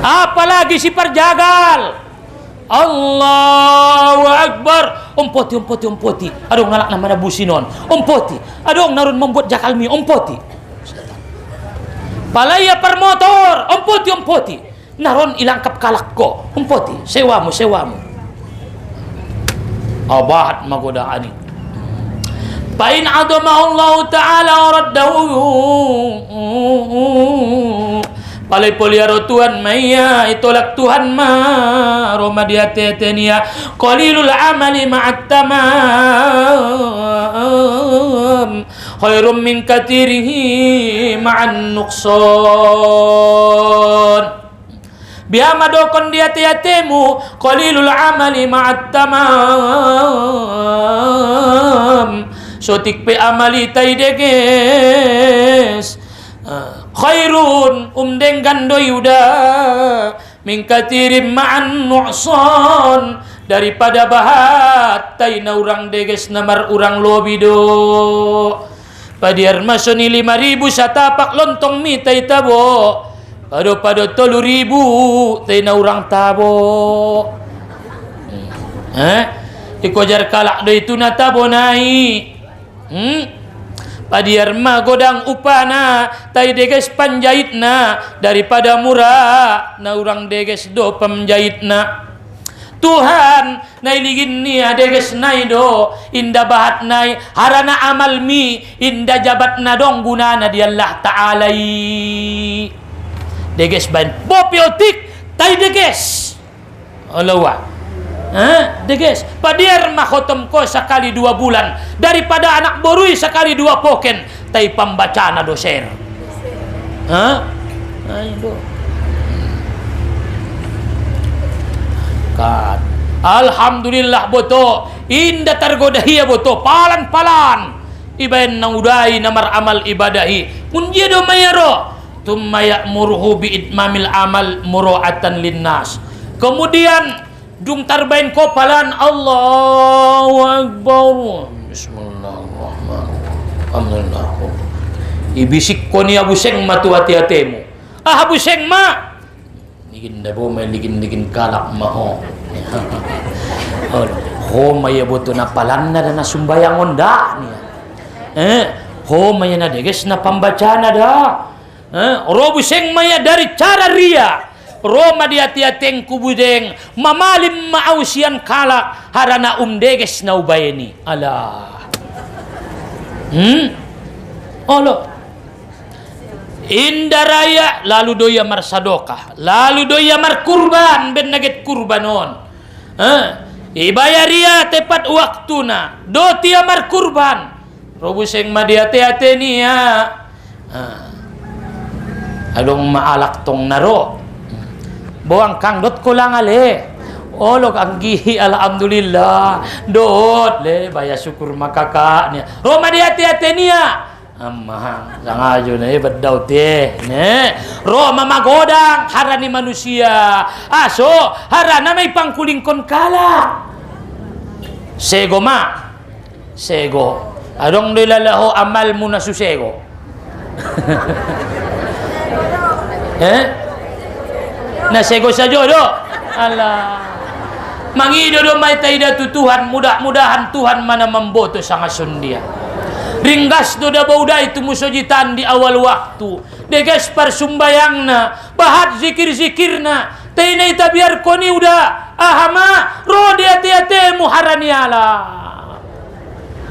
apalagi si parjagal Allahu Akbar ompoti adong ngalak na manabusinon ompoti adong naron membuat jakalmi ompoti palaya per motor ompoti naron ilangkap kalak ko ompoti sewamu abahat magodaani pain adama Allah Ta'ala raddahu palai poliaro Tuhan maya itolak Tuhan ma roma dia tetenia qalilul amali ma'at tamam khairum min katirihi ma'an nuqsan. Biama dokon dia temu qalilul amali ma'at tamam sotik pe amali tai deges khairun deng gando yuda min katirim ma'an nu'son daripada bahat tai na urang deges namar urang lobido padiar masoni 5.000 satapak lontong mi tai tabo pada 3.000 tai na urang tabo ikojar kalak do itu na tabo nai padiar ma godang upana tai deges panjahitna daripada murah na urang deges do pemjahitna Tuhan nai ligin ni deges nai do inda bahat nai harana amal mi inda jabat na dong gunana di Allah Ta'ala deges ban bopiotik tai deges alawa deges padiar mahotom ko sekali 2 bulan daripada anak borui sekali 2 poken tai pembacana doser ayo kan alhamdulillah boto inda targodahia boto palan ibaen nang udai namar amal ibadahi munjedo mayaro tumma ya'muruhu bi itmamil amal muru'atan linnas kemudian dung tarbain kopalan Allahu Akbar bismillahirrahmanirrahim ibisik ko ni Abu Seng matu hati-hatimu Abu Seng ma ligin dabo may ligin kalak maho ho maya boto na palan na sumbayang onda niya ho maya na deges na pambaca na da Robu Seng maya dari cara ria Roma dia tiateng kubudeng mamalim mausian kalak harana deges na ubayeni alah olo indaraya lalu doya mar sadokah lalu doya mar kurban ben naget kurbanon ibayaria tepat waktuna do tia mar kurban Robu Seng madia teatenia adong maalak tong naro boang kang dot ko lang ale olok ang gihi alhamdulillah dot le baya syukur makaka niya Roma di hati-hati niya amah sangajo na badaw te ne Roma magodang harani manusia aso harana may pangkulingkon kala sego ma sego adong dilalaho amal mo na susego nasego sa jodo ala mangido do may taida tutuhan mudah-mudahan Tuhan mana memboto sa ngasun dia ringgas do da bauday tumusojitan di awal waktu deges parsumbayang na bahat zikir-zikir na tainay tabiar ko ni uda ahama rodi ati-ati muharani ala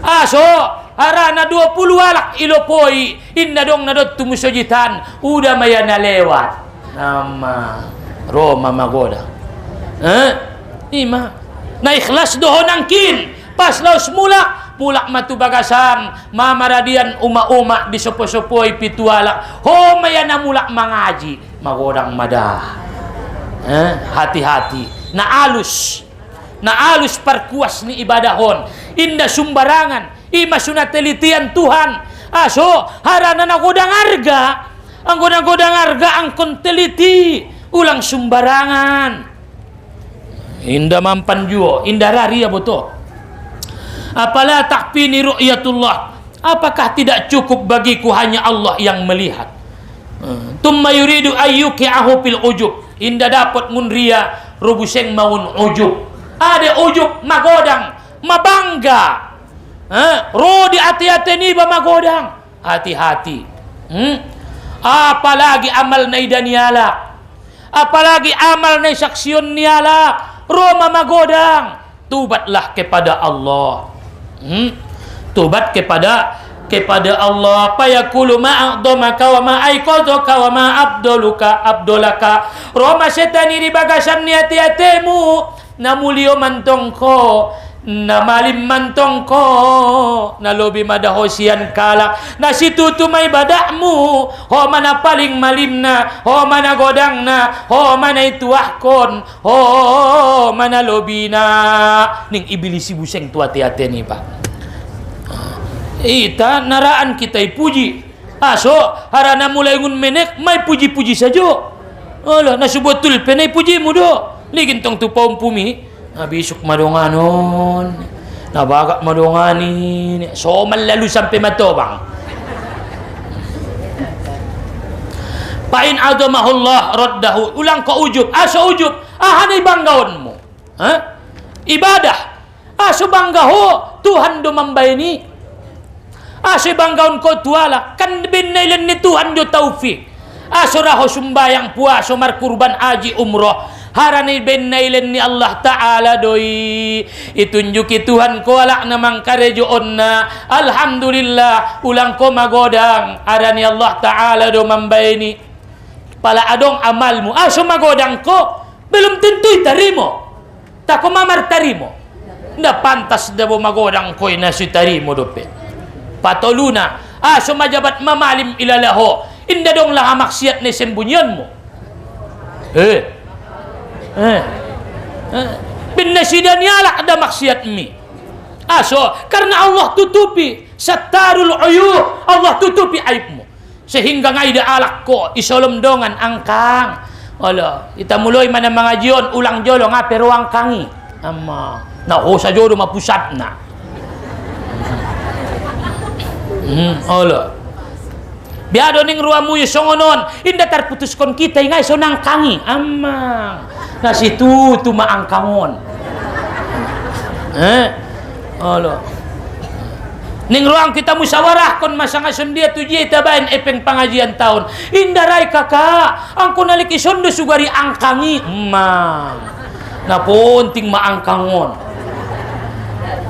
aso harana 20 alak ilopoi inna dong nadot tumusojitan udah maya na lewat nama Roma magoda ima na ikhlas dohon angkin pas laus mulak matu bagasan mamaradian uma-uma di sopo-sopoi pitualak ho maya na mulak mangaji magodang madah hati-hati na alus perkuas ni ibadahon inda sumbarangan ima sunat telitian Tuhan aso harana na godang harga ang godang harga ang konteliti ulang sumbarangan inda mampan juo inda raria boto apala takpini ru'yatullah apakah tidak cukup bagiku hanya Allah yang melihat tumma yuridu ayyuki'ahu fil ujub inda dapat munria Robu Seng maun ujub ada ujub magodang mabangga rodi hati-hati ni ba magodang hati-hati apalagi amal na idaniala apalagi amal na saksyon niala Roma magodang tubatlah kepada Allah tubat kepada kepada Allah. Payakulu ma'adhamaka wa ma'aiqadhaka wa ma'abdolaka Roma setani di bagasan niati-atimu na mulio mantongko na malim mantongko na lobi madahosian kala na situtu may badakmu ho mana paling malimna ho mana godangna ho mana ituahkon ho mana lobina ning ibilisi buseng tu hati-hati ni Pak. Ita naraan kita puji aso harana mulai ngun menek may puji-puji saja ala nasubotul penay puji mo do ligin tong tu paumpumi bisok madonganon nabaga madonganin so malalu sampai matobang pain adamahullah raddahu ulang ko ujub aso ujub hanay banggaon mo ibadah aso banggaho Tuhan do mambayni aso banggaon ko tuala kan binailan ni Tuhan do taufik aso raho sumbayang puaso markurban aji umroh harani benailen ni Allah Ta'ala doi itunjuki Tuhan ko alak namang karejoon na alhamdulillah ulang ko magodang harani Allah Ta'ala do mambayni pala adong amalmu aso magodang ko belum tentu itarimo tako mamar tarimo na pantas dabo magodang ko na si tarimo dope patoluna aso majabat mamalim ilalaho inda dong lang maksiat ni sembunyan mo Binasidan yalak ada maksiat mi aso karena Allah tutupi satarul uyub Allah tutupi aibmu sehingga ngaida alak ko isolom dongan angkang ala kita mulai mana mangajion ulang jolo ngape ruang kangi amma na ho sa jodo mapusat na ala biado ning ruamu yusongonon inda terputuskon kita ingai sonang kangi amma na situ tu maangkangon Allah ning ruang kita musyawarah kon masangason dia tuji tabain epeng pengajian tahun indarai kakak angko naliki sondo sugari angkangi emang na ponting maangkangon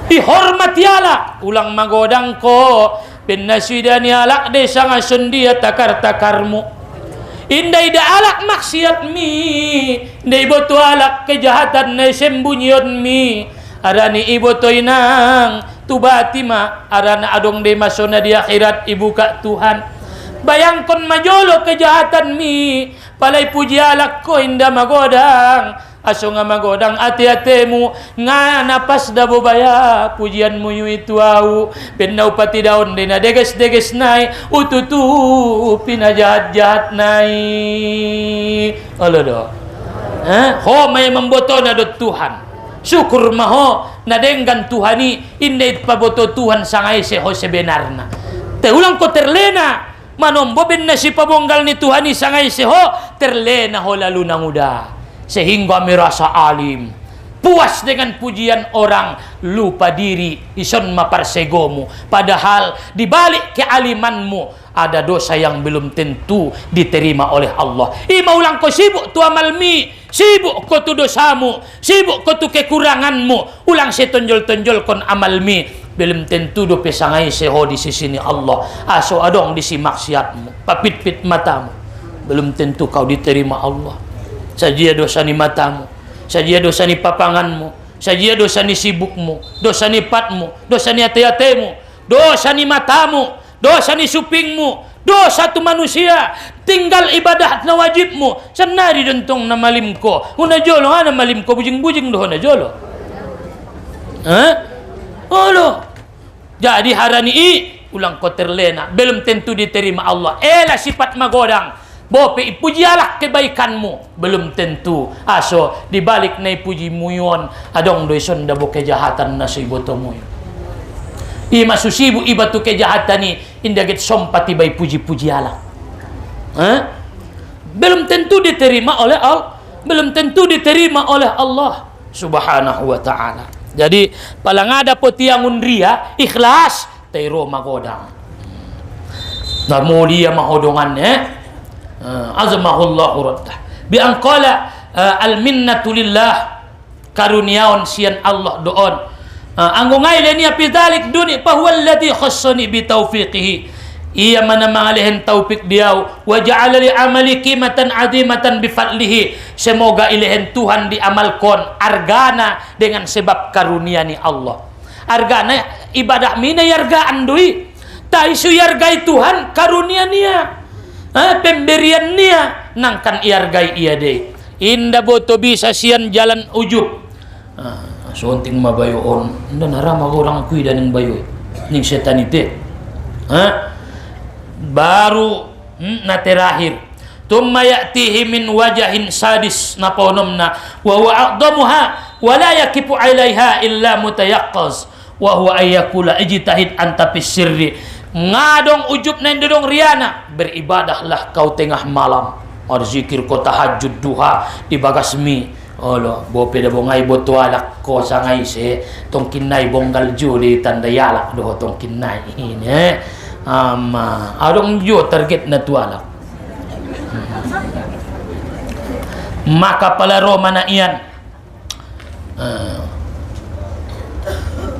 dihormati ala ulang magodang ko penasidan alak desa ngason dia takar-takarmu indah ida alak maksiat mi indah iboto alak kejahatan na sembunyion mi arani iboto inang tubatima arana adong de masona di akhirat ibu ka Tuhan bayangkon majolo kejahatan mi palay puji alak ko indah magodang aso nga magodang ati-atimu nga napas da bobaya pujianmu yu itu au penau pati daun dina deges-deges nai ututu pinajahat-jahat nai alo do ho may memboto na do Tuhan syukur maho nadenggan Tuhani indait paboto Tuhan sangay seho sebenarna te ulang ko terlena manombo ben na si pabonggal ni Tuhani sangay seho terlena ho lalu nanguda sehingga merasa alim puas dengan pujian orang lupa diri ison maparsegomu padahal dibalik kealimanmu ada dosa yang belum tentu diterima oleh Allah maulang ko sibuk tu amalmi sibuk ko tu dosamu sibuk ko tu kekuranganmu ulang setonjol-tonjol kon amalmi belum tentu do pesangai seho di sisi ni Allah aso adong di si maksiatmu papit-pit matamu belum tentu kau diterima Allah sajia dosa ni matamu sajia dosa ni papanganmu sajia dosa ni sibukmu dosa ni patmu dosa ni hati-hatimu dosa ni matamu dosa ni supingmu dosa tu manusia tinggal ibadah na wajibmu sanari dentong na malimko una jolo na malimko bujing-bujing doh na jolo olo jadi harani ulang ko terlena belum tentu diterima Allah elah sifat magodang bope ipuji alak kebaikanmu belum tentu aso dibalik na ipuji muyon adong doison dabo kejahatan na sibotomu masusibu ibatu kejahatan ni indaget sompati bay puji-puji alak belum tentu diterima oleh Allah belum tentu diterima oleh Allah subhanahu wa ta'ala jadi palang ada potiangun ria ikhlas tairo magodang namulia mahodongan azamahullahu raddah bi an qala al minnatu lillah karuniaon sian Allah doon Anggo ngayle niya pidalik duni fa huwa alladhi khassani bi taufiqihi. Ia mana mangalihin taufik diau wa ja'ala li amali qimatan azimatan bi fadlihi. Semoga ilahin Tuhan diamalkan argana dengan sebab karunia ni Allah. Argana ibadah mina yargaan doi. Ta isu yargai Tuhan karunia nia. Pemberian nia nangkan iargai ia deh. Inda boto bisa sian jalan ujub. Sonting mabayoon. Inda narama orang kui dan yang bayoy. Ning setan itu. Baru na terakhir tumma ya'tihi min wajahin sadis naponomna wa huwa aqdamuha wa la yakifu 'alaiha illa mutayaqqaz wa huwa ayyakula ijtahid anta fis sirri. Ngadong ujub na indodong riana, beribadahlah kau tengah malam, berzikir kau tahajud duha di bagasmi. Olo bope da bongai botualak ko sangai se tongkinai bonggal juli tandayalak do tongkinai ini adong jo target na tualak. Maka palaro mana iyan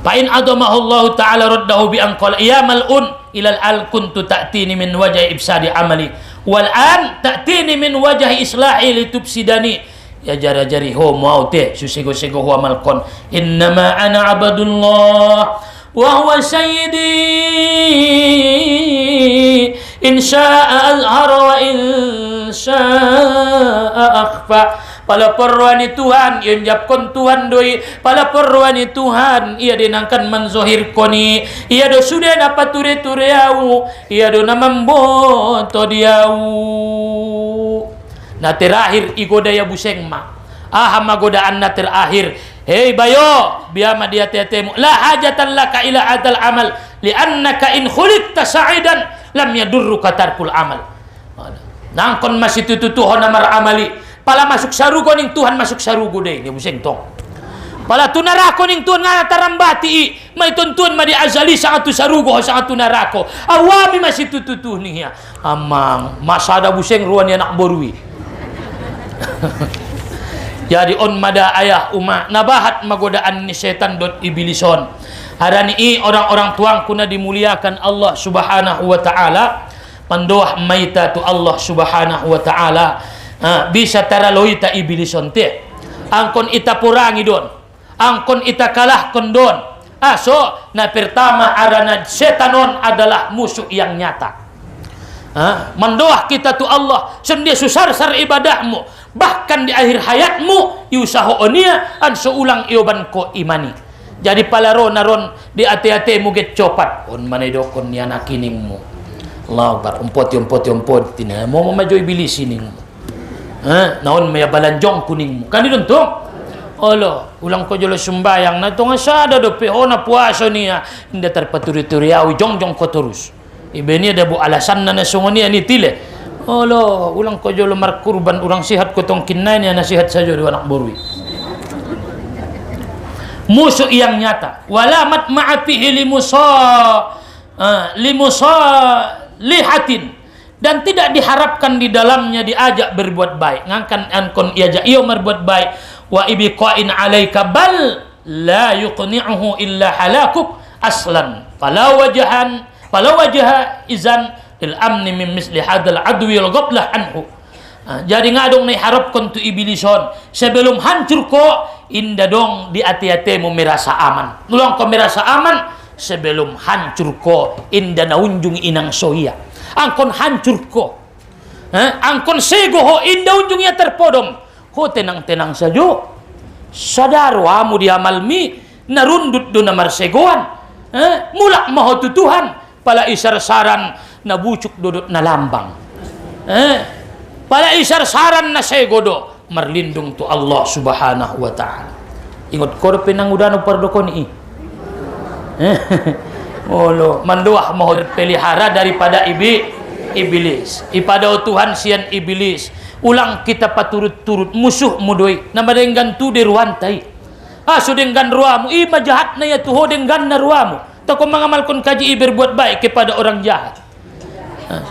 fa in adamahu Allah ta'ala raddahu bi an qala ya mal'un ila al kuntu ta'tini min wajhi ibsadi amali wal an ta'tini min wajhi islahi litubsidani ya jari ho mau te susego-sego ho amalkon innama ana abadullah wa huwa sayyidi in syaa'a azhara wa in syaa'a akhfa. Pala perwani Tuhan ia njapkon Tuhan doi, pala perwani Tuhan ia dinangkan menzohir koni, ia do sudah dapat ture-ture au, ia do namamboto diau. Nah terakhir igodaya buseng ma ahama godaan na terakhir. Hei bayo biama dia tetemu la hajatan laka ila adal amal liannaka in khuliqta sa'idan lam yadurruka tarkul amal. Nangkon masih tututuhon namar amali pala masuk sarugo ning Tuhan masuk sarugo deh ni buseng tong. Pala tunarako ning Tuhan ngana tarambati may tuntun ma di azali sangat tu sarugo sangat tunarako awami masih tututuh nih ya amang masada buseng ruan anak borui. Jadi on mada ayah umma nabahat magodaan ni setan dot ibilison. Harani orang-orang tuang kuna dimuliakan Allah Subhanahu wa taala. Pandoah maitatu Allah Subhanahu wa taala. Bisa taraloita ibilison te. Angkon ita purangi don. Angkon ita kalah kondon. So na pertama arana setanon adalah musuh yang nyata. Mendoah kita tu Allah sendi susar-sar ibadahmu bahkan di akhir hayatmu yusaho onia an seulang ioban ko imani. Jadi palaro naron di ate-ate mu get copat on manedokon ni anak kiningmu. Allahu Akbar umpot tina mo mamajoy bilis siningmu. Naon maya balanjong kuningmu. Kan didon to? Olo ulang ko jolo sumbayang na to nga sada do pehona puaso niya inda terpaturi-turiawi jong-jong ko terus. Ibeni ada bu alasan na nasungoni ani tile. Olo ulang ko jolo mar kurban urang sihat ko tong kinay niya nasihat saja do anak borwi. Musuh yang nyata. Walamat ma'afihi lihatin dan tidak diharapkan di dalamnya diajak berbuat baik. Ngangkan ankon iajak iyo berbuat baik wa ibiqain alaika bal la yuqni'uhu illa halakuk aslan. Fala wajaha izan lil amni min misli hadal adwi al ghaflah anhu. Jadi ngadong ni harapkan tu ibilison sebelum hancur ko inda dong di ati-atimu merasa aman. Nulang ko merasa aman sebelum hancur ko inda naunjung inang soya. Angkon hancur ko. Angkon sego ho inda unjungnya terpodom. Ho tenang-tenang saja. Sadar wamu di amalmi narundut do namar segoan. Mulak maho tu Tuhan pala isar saran na bucuk dodot na lambang. Pala isar saran na segodo marlindung tu Allah Subhanahu wa taala. Ingot ko pinangudano pardokon i. Olo mandoah mau pelihara daripada iblis. Ipada Tuhan sian iblis. Ulang kita paturut-turut musuh mudoi nama denggan tu di ruantai. Sudenggan ruamu ima jahat na ya tuho denggan na ruamu. Tako mengamalkan kaji berbuat baik kepada orang jahat.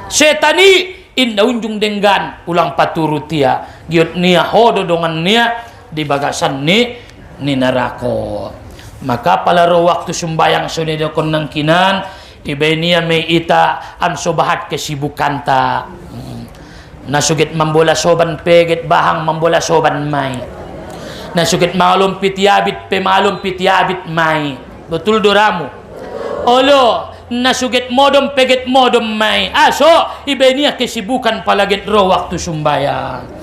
Setani inda unjung denggan ulang paturutia giot nia hodo dongan nia di bagasan ni neraka. Maka palaro waktu sembayang sunida kon nang kinan ibenia may ita an sobahat kesibukan ta. Nasugit mambola soban peget bahang mambola soban may. Nasugit malum pitiabit pe malum pitiabit may. Betul doramu. Olo nasugit modom peget modom may. So ibenia kesibukan palagit ro waktu sembayang.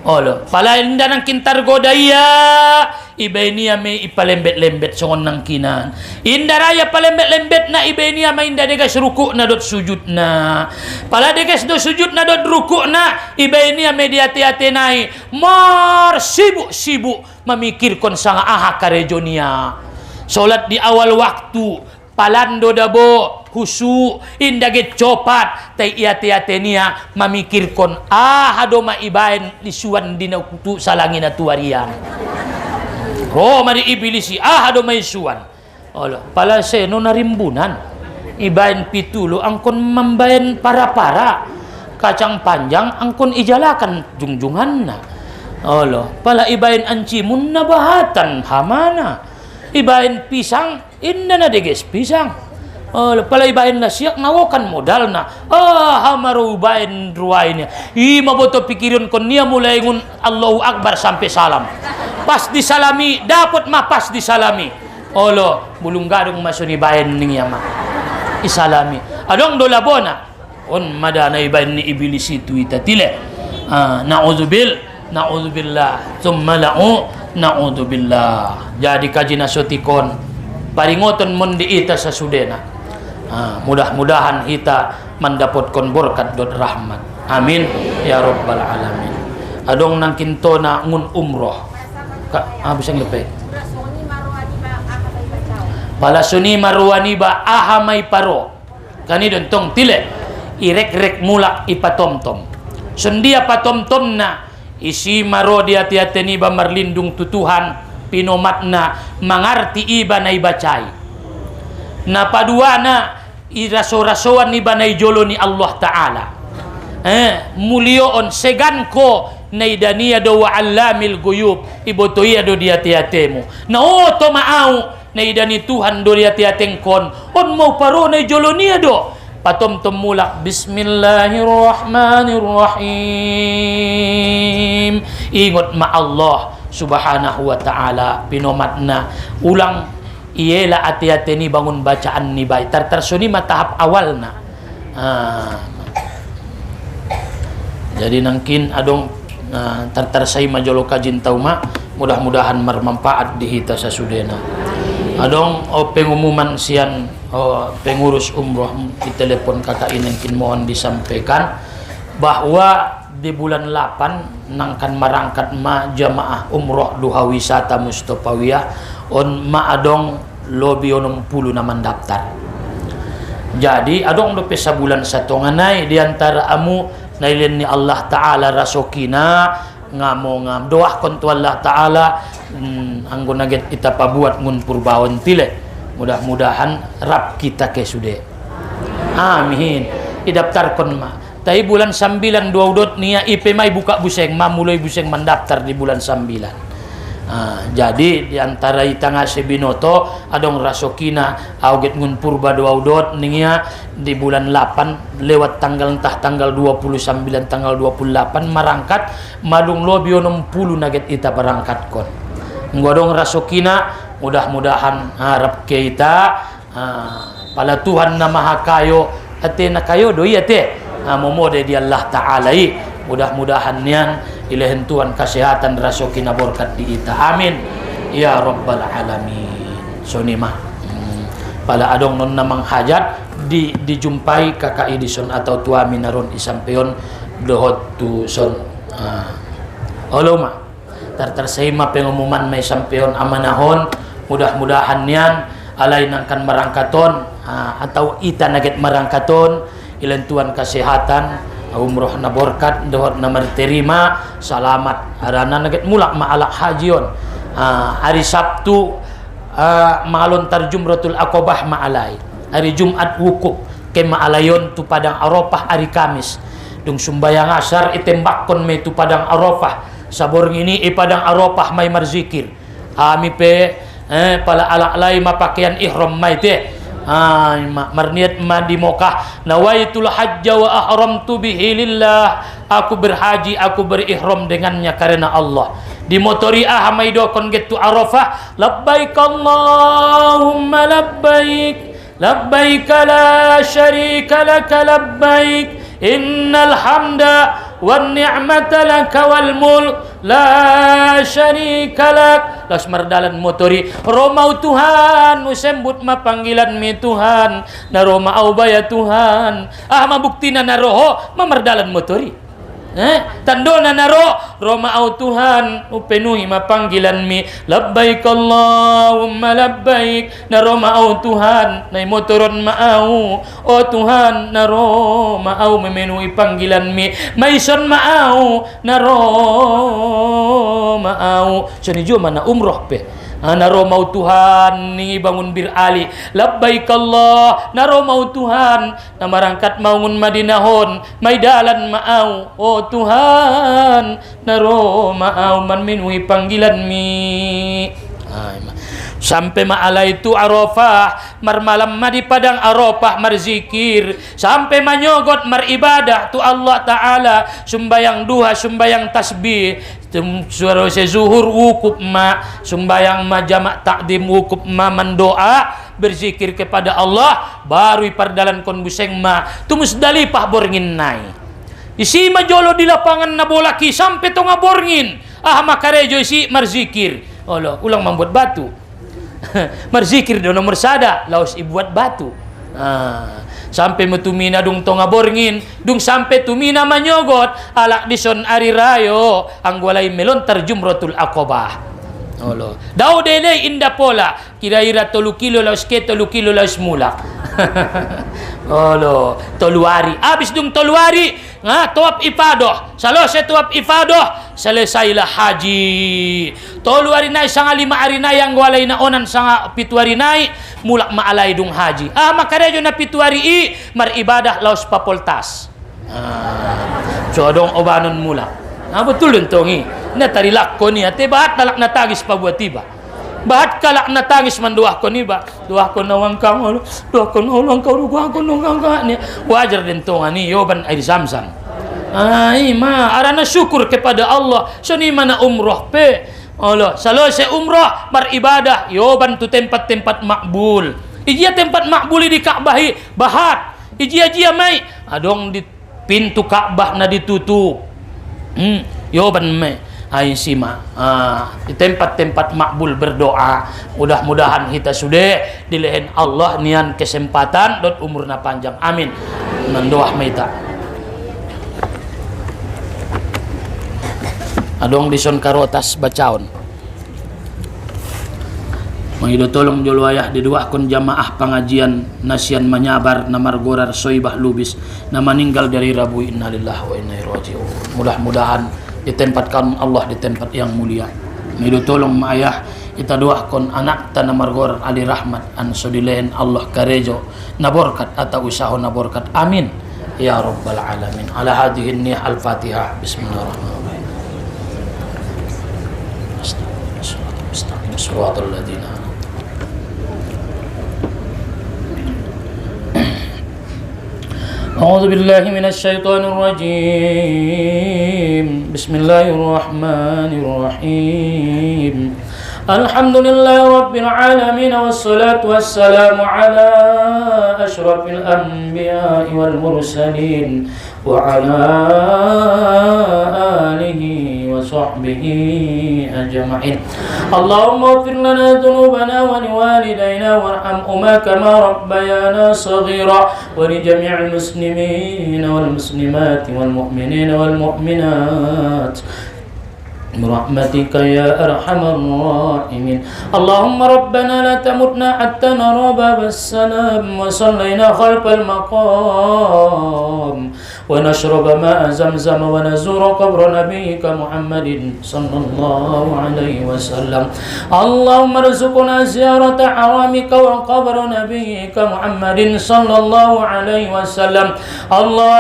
Olo, pala inda nang kintar godaya, ibenia may ipalembet-lembet songon nang kinan. Inda raya palembet-lembet na ibenia may inda degas ruku na dot sujud na. Pala degas do sujud na dot ruku na, ibenia may diati-ati nai. Mar sibuk-sibuk mamikirkon sang aha karejo niya. Solat di awal waktu, palando dabo husu indage copat tay iate-ate niya mamikirkon hado maibaen lisuan dina kutu salangin atuarian mari ibilisi hado maisuan olo pala seno narimbunan ibaen pitulo angkon mambayan para-para kacang panjang angkon ijalakan jungjungan na olo pala ibaen ancimun na bahatan hamana ibaen pisang inda na deges pisang palaibain na siyak nawakan modal na hamarubain ruwainnya maboto pikirin kon niya mulai ngun Allahu Akbar sampai salam pas disalami dapat pas disalami bulung gadong masuni bayan niya isalami adong dolabona on madana ibain ni iblis itu itatile na'udzubillah thumma na'udzubillah jadi kaji nasotikon paringoton mondi ita sa sudena. Mudah-mudahan kita mendapatkan berkat dot rahmat. Amin ya rabbal alamin. Adong nang kinto na ngun umroh. Bisang lepek. Pala suni marwani ba ahamay paro. Kani don tong tile irek-rek mulak ipatomtom. Sendia patomtom na isi maro dia tiateni ba marlindung tutuhan pinomatna mangarti iba na ibacay. Na paduana iraso-rasoan ni banay jolo ni Allah Ta'ala mulioon segan ko na idaniya do wa alamil guyub ibotoya do diati-atemu na oto maaw na idani Tuhan do diati-ateng kon on mau paro na jolo niya do patom-tom mulak bismillahirrahmanirrahim ingot ma Allah subhanahu wa ta'ala pinomatna ulang iela ati-ati ni bangun bacaan ni bay tarsuni matahap awal na jadi nangkin adong tartarsay majolo kajin tauma mudah-mudahan bermanfaat di hita sa sudena adong pengumuman sian pengurus umroh di telepon kakak inengkin mohon disampaikan bahwa di bulan 8 nangkan marangkat jamaah umroh duha wisata Mustofawiyah on adong lobi 60 na mendaftar. Jadi adong do pesa bulan satonganay di antara amu nailen ni Allah Taala rasokina ngam doa kon tu Allah Taala anggo naget ita pabuat ngun purbaon tile. Mudah-mudahan rap kita ke sude. Amin. Idaftar kon ma. Tai bulan 9 duaudot nia IP mai buka buseng mamulai buseng mendaftar di bulan 9. Jadi diantara itanga sebinoto adong rasokina auget ngun purba duaudot ningia di bulan 8 lewat tanggal 29 tanggal 28 marangkat madung lobi 60 naget ita berangkat kon ngodong rasokina mudah-mudahan harap kita pala Tuhan na maha kayo ate na kayo doi ate momode di Allah Ta'ala mudah-mudahan nian ilahin Tuhan kesehatan rasokina berkat di ita amin ya rabbal alamin sonima pala adong non namang hajat dijumpai kakak idison atau tua minaron isampeon dohot tu son oloma tartarsayma pengumuman may sampeon amanahon mudah-mudahan nian alay nangkan marangkaton atau ita naget marangkaton ilan Tuhan kesehatan umroh na berkat dohot na terima selamat arana naget mulak maalak hajion hari Sabtu malontar jumratul akobah maalay hari Jumat wukuf ke maalayon tu padang Arafah hari Kamis dung sumbayang asar itembakon me tu padang Arafah sabor ini padang Arafah may marzikir ami pe pala alak lai ma pakaian ihram mai teh marniat ma di Mekah, nawaitul hajja wa ahramtu bihi lillah, aku berhaji, aku berihram dengannya karena Allah. Di motori mai do kon get tu Arafah, labbaik Allahumma labbaik, labbaik la syarika lak labbaik, innal hamda wan ni'mata laka wal mulk la syarika lak. Las mardalan motori romau Tuhan musembut ma panggilan mi Tuhan na romau baya Tuhan mabuktina na roho mamardalan motori tandona na romau Tuhan upenuhi ma panggilan mi labbaik Allahumma labbaik na romau Tuhan na motoron maau Tuhan na romau memenuhi panggilan mi maison maau na romau senijo mana umroh pe naro mau Tuhan ni bangun bir ali labbaik Allah naro mau Tuhan na marangkat maungun Madinahon may dalan maau Tuhan naro maau man menuhi panggilan mi sampai ma'ala itu Arafah marmalam ma di padang Arafah marzikir sampai manyogot maribadah tu Allah Ta'ala sumbayang duha sumbayang tasbih suara zuhur wukuf ma sumbayang ma jamak takdim wukuf ma mendoa berzikir kepada Allah baru pardalan kon buseng ma tu Musdalifah borngin nai isi majolo di lapangan na bolaki sampai to ngaborngin makarejo isi marzikir Allah ulang membuat batu marzikir do nomor sada laos ibuat batu sampai metumina dung tonga borngin dung sampai tumina manyogot alak dison ari rayo anggwalay melontar jumratul aqabah olo daw dele inda pola kira-kira 3 kilo laos ke 3 kilo laos mulak olo toluari abis dung toluari tawaf ifadah salose tawaf ifadah selesailah haji tolu hari nai sanga 5 hari nai yang walay na onan sanga 7 hari nai mulak maalay dung haji makarejo na 7 hari maribadah laos papoltas so dong obanon mulak betul entongi na tarilak ko niya te bahat talak natagis pa buat tiba bahat kalak natangis manduah ko ni ba duah ko nawang kang duah ko nawang kang duah ko nawang kang ni wajar din to ani yoban air Zamzam arana syukur kepada Allah soni mana umroh pe Allah selesai umroh beribadah yoban tu tempat-tempat makbul ijia tempat makbul di Ka'bahi bahat ijia mai adong di pintu Ka'bah na ditutup yoban mai sima di tempat-tempat makbul berdoa mudah-mudahan kita sudah dilehen Allah nian kesempatan dan umurna panjang amin mendoa meita adong dison karotas bacaon mangido tolong jolo ayah diduakon jamaah pengajian nasian manyabar namargorar soibah lubis na meninggal dari Rabu innalillahi wa inna ilaihi raji'un mudah-mudahan ditempatkan Allah di tempat yang mulia mido tolong ma ayah kita doakan anak tanah margor Ali Rahmat an sodilen Allah karejo naborkat atau usaha naborkat amin ya rabbal alamin ala hadhihi niyah al-fatihah bismillahirrahmanirrahim astagfirullah siratal ladzina أعوذ بالله من الشيطان الرجيم بسم الله الرحمن الرحيم الحمد لله رب العالمين والصلاة والسلام على أشرف الأنبياء والمرسلين وعلى آله وصحبه أجمعين اللهم اغفر لنا ذنوبنا ولوالدينا وارحمهما كما ربيانا صغيرا ولجميع المسلمين والمسلمات والمؤمنين والمؤمنات برحمتك يا أرحم الراحمين اللهم ربنا لا تمتنا حتى نرى باب السلام وصلينا خلف المقام ونشرب ماء زمزم ونزور قبر نبيك محمد صلى الله عليه وسلم اللهم ارزقنا زيارة حرامك وقبر نبيك محمد صلى الله عليه وسلم اللهم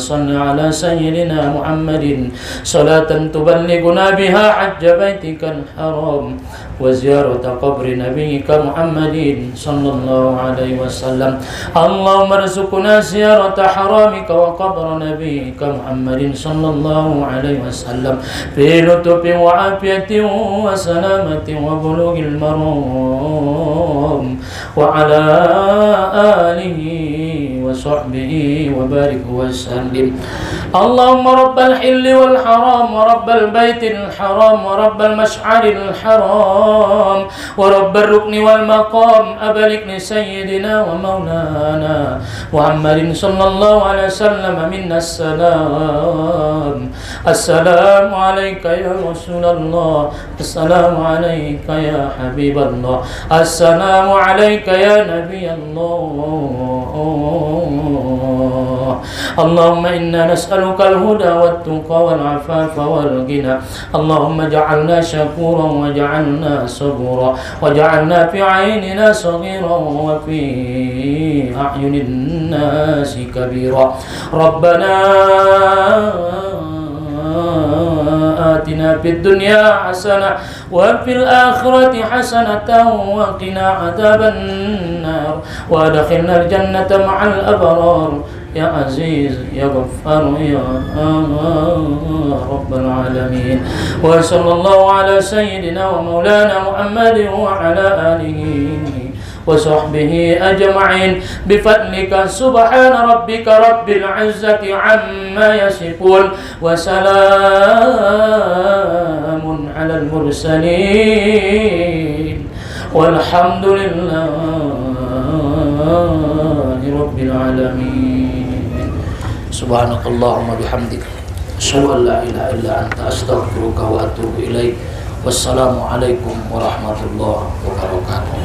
صل على سيدنا محمد صلاة تبلغنا بها حج بيتك الحرام وزيارة قبر نبيك محمد صلى الله عليه وسلم. اللهم ارزقنا زيارة حرامك وقبر نبيك محمد صلى الله عليه وسلم في لطف وعافية وسلامة وبلوغ المرام وعلى آله وصحبه وبارك وسلم. اللهم رب الحل والحرام ورب البيت الحرام ورب المشعر الحرام ورب الركن والمقام أبلغ لسيدنا ومولانا محمد صلى الله عليه وسلم منا السلام. السلام عليك يا رسول الله، السلام عليك يا حبيب الله، السلام عليك يا نبي الله. اللهم إنا نسألك الهدى والتقى والعفاف والغنى. اللهم اجعلنا شكورا واجعلنا صبورا واجعلنا في عيننا صغيرا وفي أعين الناس كبيرا. ربنا آتنا في الدنيا حسنة وفي الآخرة حسنة وقنا عذاب النار وادخلنا الجنة مع الأبرار يا عزيز يا غفار يا رب العالمين. وصلى الله على سيدنا ومولانا محمد وعلى آله وصحبه أجمعين بفضلك. سبحان ربك رب العزة عما يصفون وسلام على المرسلين والحمد لله رب العالمين. سبحانك اللهم وبحمدك أشهد أن لا إله إلا أنت أستغفرك وأتوب إليك. والسلام عليكم ورحمة الله وبركاته.